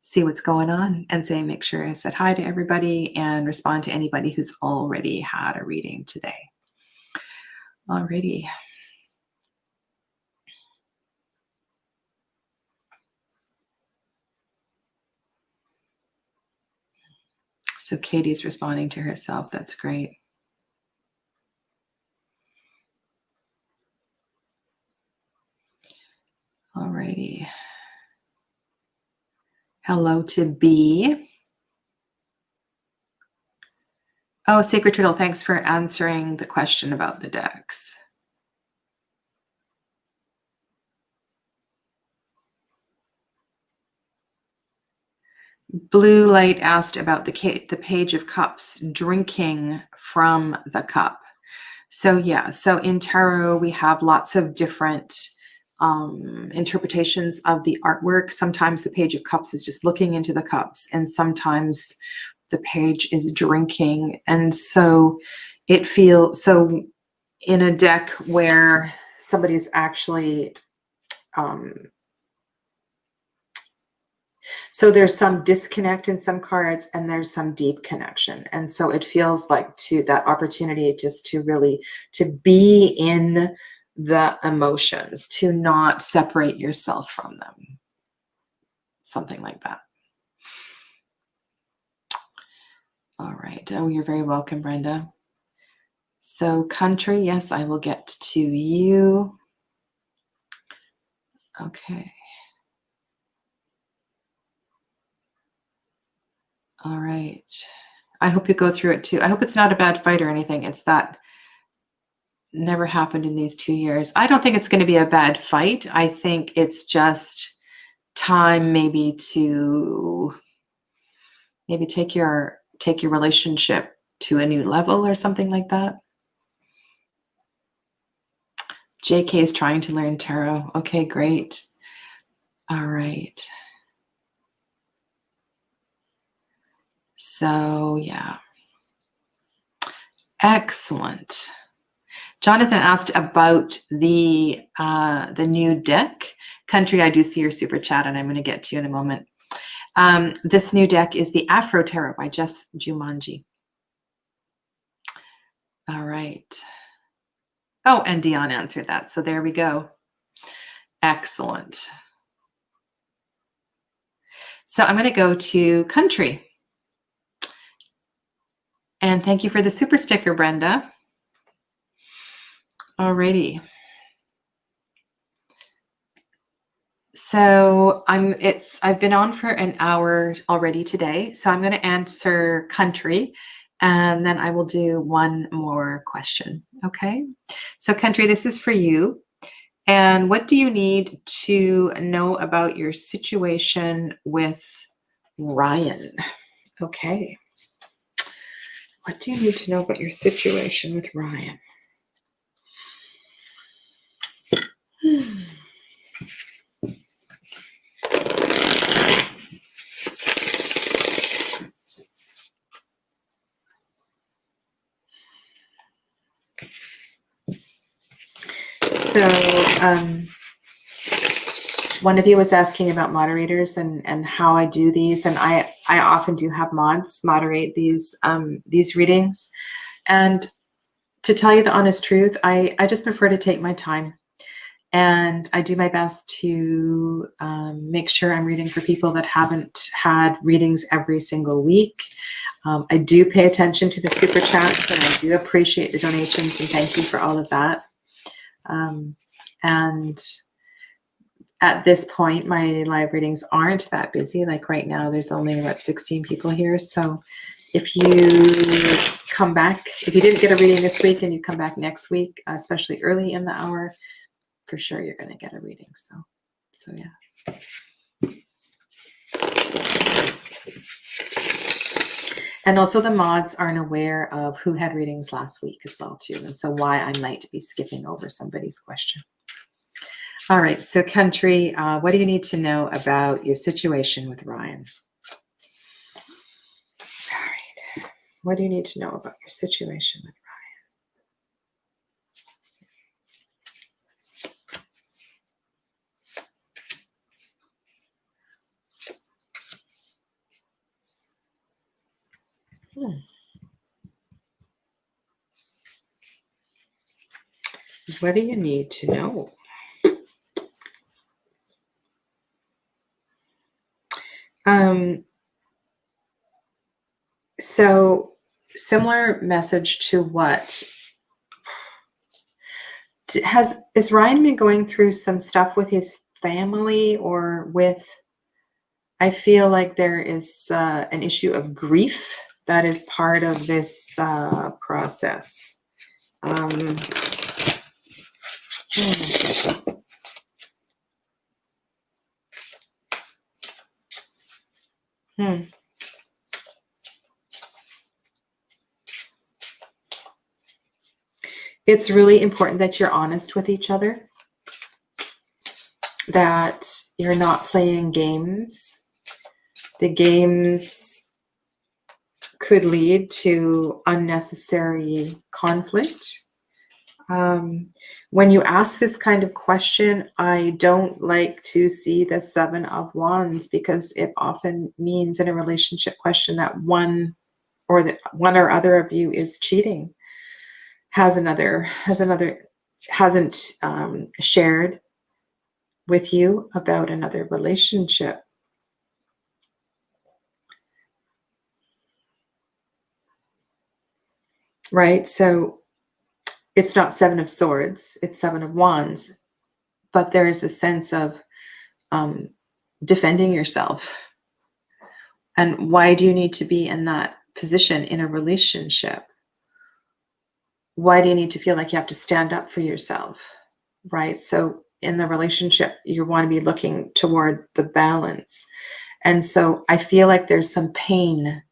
A: see what's going on and make sure I said hi to everybody and respond to anybody who's already had a reading today. Alrighty. So Katie's responding to herself. That's great. Alrighty. Hello to B. Oh, Sacred Turtle, thanks for answering the question about the decks. Blue Light asked about the Page of Cups, drinking from the cup. So yeah, so in tarot, we have lots of different interpretations of the artwork. Sometimes the Page of Cups is just looking into the cups, and sometimes the page is drinking. And so it feels so in a deck where somebody's actually so there's some disconnect in some cards and there's some deep connection. And so it feels like to that opportunity just to really to be in the emotions, to not separate yourself from them. Something like that. All right. Oh, you're very welcome, Brenda. So country, yes, I will get to you. Okay. All right. I hope you go through it too. I hope it's not a bad fight or anything. It's that never happened in these 2 years. I don't think it's going to be a bad fight. I think it's just time maybe to maybe take your relationship to a new level or something like that. JK is trying to learn tarot. Okay, great. All right. So, yeah. Excellent. Jonathan asked about the new deck. Country, I do see your super chat, and I'm going to get to you in a moment. This new deck is the Afro Tarot by Jess Jumanji. All right. Oh, and Dion answered that. So there we go. Excellent. So I'm going to go to country. And thank you for the super sticker, Brenda. Alrighty. So I've been on for an hour already today. So I'm going to answer country, and then I will do one more question. Okay. So country, this is for you. And what do you need to know about your situation with Ryan? Okay. What do you need to know about your situation with Ryan? So, one of you was asking about moderators and how I do these, and I often do have mods moderate these readings. And to tell you the honest truth, I just prefer to take my time, and I do my best to make sure I'm reading for people that haven't had readings every single week. I do pay attention to the super chats, and I do appreciate the donations, and thank you for all of that. And at this point, my live readings aren't that busy. Like right now, there's only, 16 people here. So if you come back, if you didn't get a reading this week and you come back next week, especially early in the hour, for sure you're going to get a reading. So yeah. And also the mods aren't aware of who had readings last week as well too. And so why I might be skipping over somebody's question. All right, so country, what do you need to know about your situation with Ryan? All right, what do you need to know about your situation with Ryan? What do you need to know? So similar message to what is Ryan been going through some stuff with his family or with, I feel like there is an issue of grief that is part of this process. It's really important that you're honest with each other, that you're not playing games. The games could lead to unnecessary conflict. When you ask this kind of question, I don't like to see the Seven of Wands, because it often means in a relationship question that one or other of you is cheating, hasn't shared with you about another relationship. Right? So it's not Seven of Swords, it's Seven of Wands, but there is a sense of defending yourself. And why do you need to be in that position in a relationship? Why do you need to feel like you have to stand up for yourself? Right? So in the relationship, you want to be looking toward the balance. And so I feel like there's some pain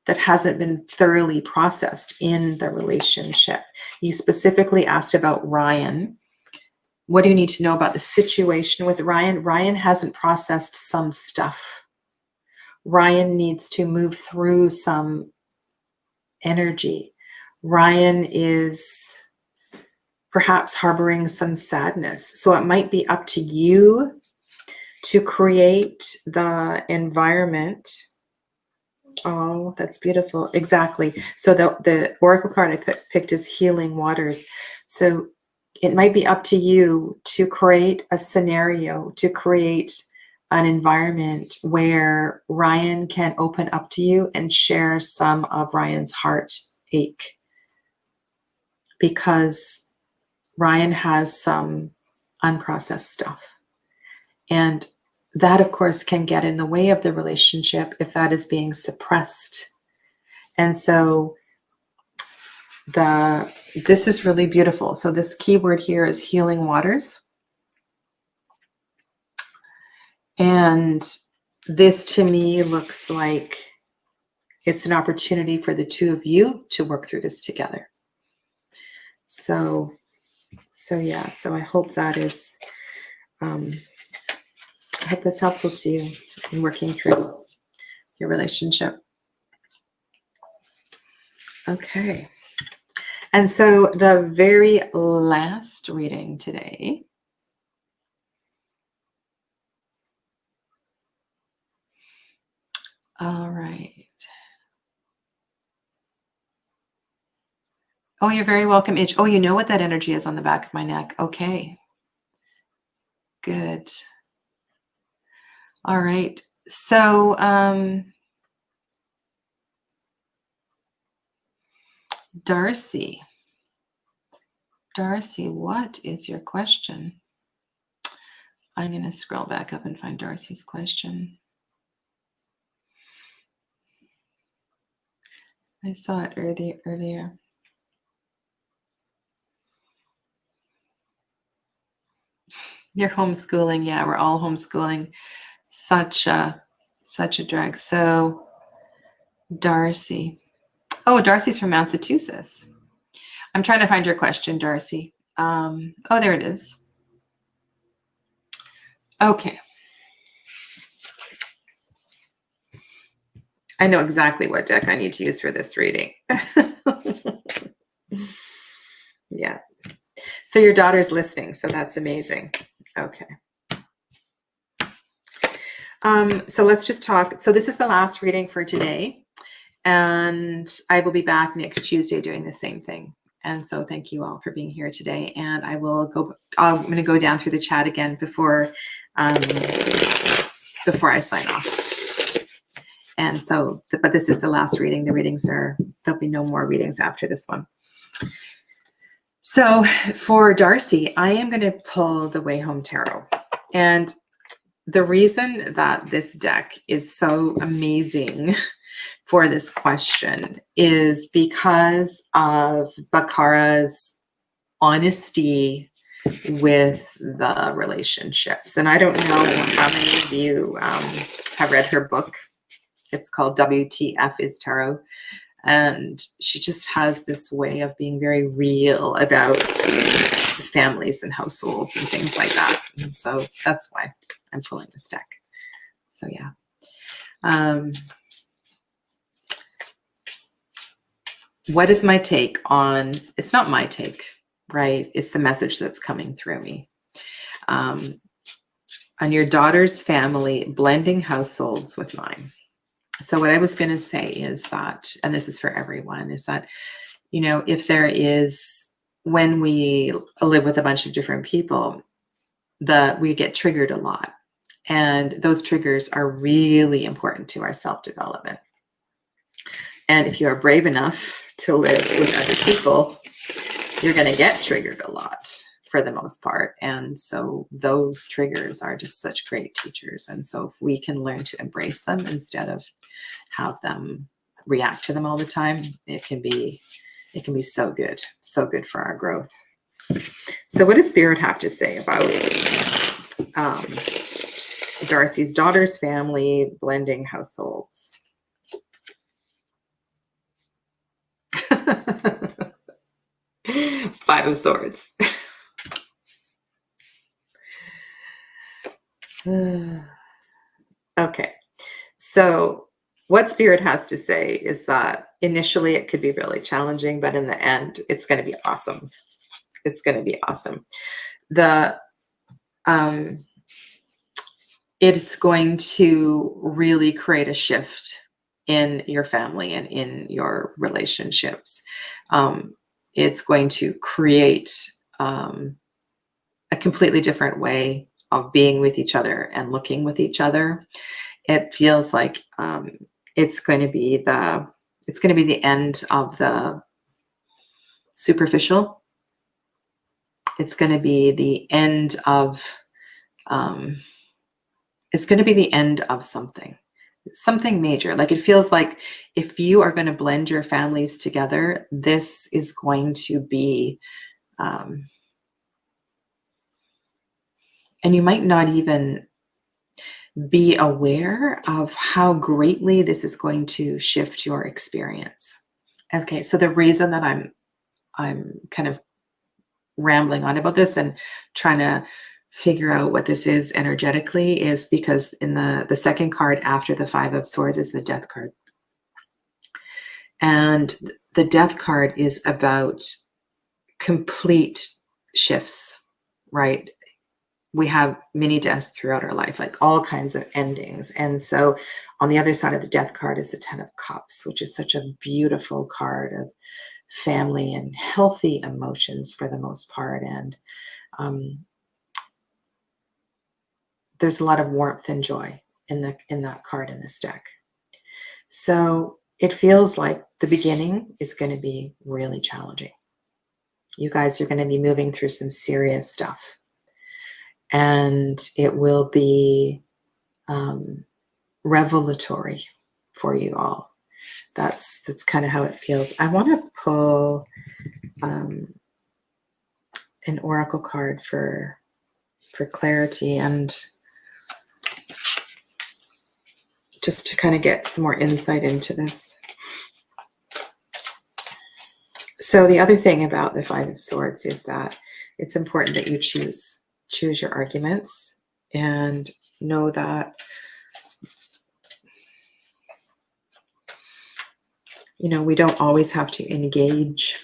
A: that hasn't been thoroughly processed in the relationship. You specifically asked about Ryan. What do you need to know about the situation with Ryan? Ryan hasn't processed some stuff. Ryan needs to move through some energy. Ryan is perhaps harboring some sadness. So it might be up to you to create the environment. Oh, that's beautiful. Exactly. So the oracle card I picked is Healing Waters. So it might be up to you to create a scenario, to create an environment where Ryan can open up to you and share some of Ryan's heartache, because Ryan has some unprocessed stuff. And that, of course, can get in the way of the relationship if that is being suppressed. And so this is really beautiful. So this keyword here is Healing Waters. And this to me looks like it's an opportunity for the two of you to work through this together. So yeah, so I hope that is, I hope that's helpful to you in working through your relationship. Okay. And so the very last reading today all right. Oh, you're very welcome, Itch. Oh, you know what that energy is on the back of my neck. Okay. Good. All right. So, Darcy, what is your question? I'm going to scroll back up and find Darcy's question. I saw it earlier. You're homeschooling. Yeah, we're all homeschooling. Such a drag. So, Darcy. Oh, Darcy's from Massachusetts. I'm trying to find your question, Darcy. Oh, there it is. Okay. I know exactly what deck I need to use for this reading. Yeah. So your daughter's listening, so that's amazing. Okay. So let's just talk. So this is the last reading for today, and I will be back next Tuesday doing the same thing. And so thank you all for being here today. And I'm going to go down through the chat again before I sign off. And so, but this is the last reading. There'll be no more readings after this one. So for Darcy, I am going to pull the Way Home Tarot. And the reason that this deck is so amazing for this question is because of Bacara's honesty with the relationships. And I don't know how many of you have read her book. It's called WTF is Tarot. And she just has this way of being very real about families and households and things like that. And so that's why I'm pulling this deck. So yeah. What is my take on, it's not my take, right? It's the message that's coming through me. On your daughter's family, blending households with mine. So what I was going to say is that, and this is for everyone, is that, if there is, when we live with a bunch of different people, we get triggered a lot. And those triggers are really important to our self-development. And if you are brave enough to live with other people, you're going to get triggered a lot for the most part. And so those triggers are just such great teachers. And so if we can learn to embrace them instead of have them react to them all the time, it can be so good for our growth. So what does Spirit have to say about Darcy's daughter's family, blending households? Five of Swords. Okay, so what Spirit has to say is that initially it could be really challenging, but in the end, it's going to be awesome. It's going to be awesome. It's going to really create a shift in your family and in your relationships. It's going to create a completely different way of being with each other and looking with each other. It feels like it's going to be the end of the superficial. It's going to be the end of something major. Like, it feels like if you are going to blend your families together, this is going to be, and you might not even be aware of how greatly this is going to shift your experience. Okay, so the reason that I'm kind of rambling on about this and trying to figure out what this is energetically is because in the second card after the Five of Swords is the Death card. And the Death card is about complete shifts, right? We have many deaths throughout our life, like all kinds of endings. And so on the other side of the Death card is the Ten of Cups, which is such a beautiful card of family and healthy emotions for the most part. And there's a lot of warmth and joy in that card in this deck. So it feels like the beginning is going to be really challenging. You guys are going to be moving through some serious stuff. And it will be revelatory for you all. That's kind of how it feels. I want to pull an oracle card for clarity and just to kind of get some more insight into this. So the other thing about the Five of Swords is that it's important that you choose your arguments and know that, we don't always have to engage.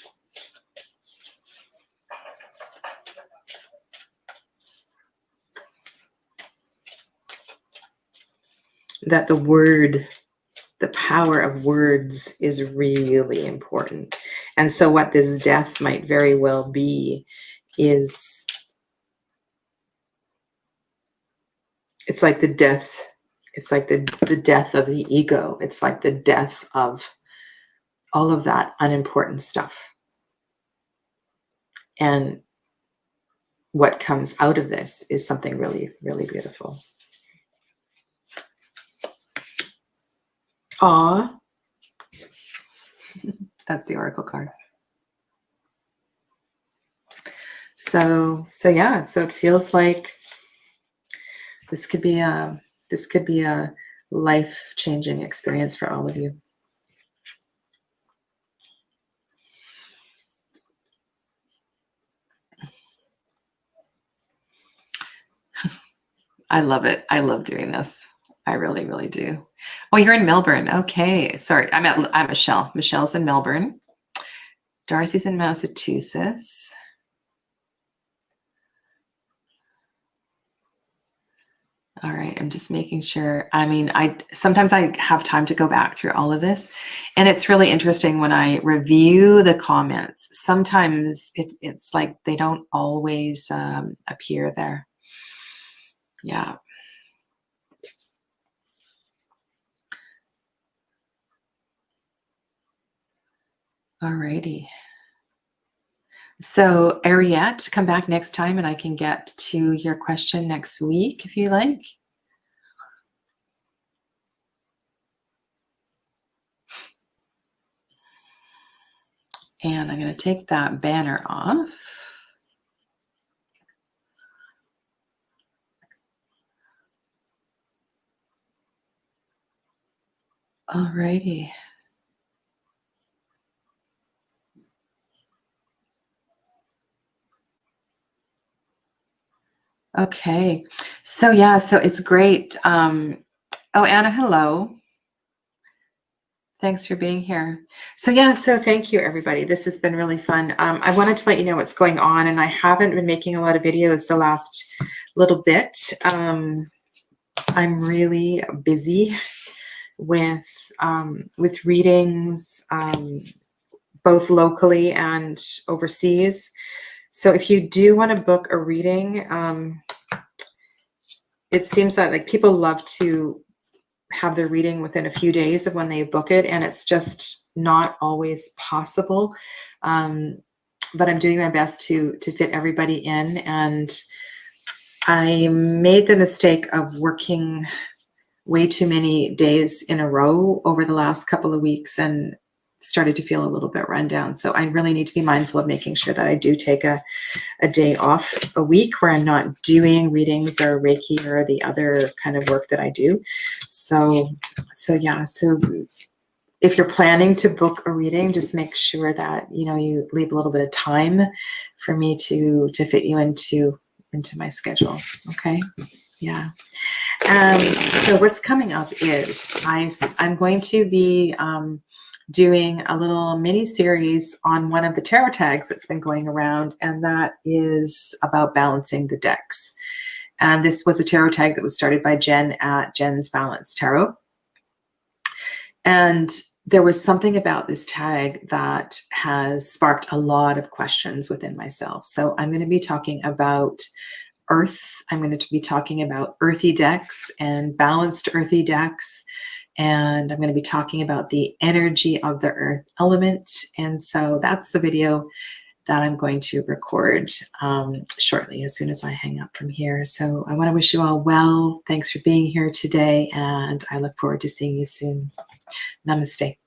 A: That the power of words is really important. And so what this death might very well be is, it's like the death of the ego. It's like the death of all of that unimportant stuff. And what comes out of this is something really, really beautiful. Aw. That's the oracle card. So yeah, so it feels like this could be a life-changing experience for all of you. I love it. I love doing this. I really, really do. Oh, you're in Melbourne. Okay. Sorry. I'm Michelle. Michelle's in Melbourne. Darcy's in Massachusetts. All right, I'm just making sure. I mean, sometimes I have time to go back through all of this, and it's really interesting when I review the comments. Sometimes it's like they don't always appear there. Yeah. All righty. So, Ariette, come back next time, and I can get to your question next week if you like. And I'm going to take that banner off. All righty. Okay. So yeah, so it's great. Oh, Anna, hello. Thanks for being here. So yeah, so thank you, everybody. This has been really fun. I wanted to let you know what's going on, and I haven't been making a lot of videos the last little bit. I'm really busy with readings, both locally and overseas. So if you do want to book a reading, it seems that like people love to have their reading within a few days of when they book it, and it's just not always possible. But I'm doing my best to fit everybody in, and I made the mistake of working way too many days in a row over the last couple of weeks and started to feel a little bit run down. So I really need to be mindful of making sure that I do take a day off a week where I'm not doing readings or Reiki or the other kind of work that I do. So yeah, so if you're planning to book a reading, just make sure that, you know, you leave a little bit of time for me to fit you into my schedule. Okay. Yeah. So what's coming up is I'm going to be doing a little mini series on one of the tarot tags that's been going around, and that is about balancing the decks. And this was a tarot tag that was started by Jen at Jen's Balance Tarot. And there was something about this tag that has sparked a lot of questions within myself. So I'm going to be talking about earth. I'm going to be talking about earthy decks and balanced earthy decks. And I'm going to be talking about the energy of the earth element. And so that's the video that I'm going to record shortly as soon as I hang up from here. So I want to wish you all well. Thanks for being here today, and I look forward to seeing you soon. Namaste.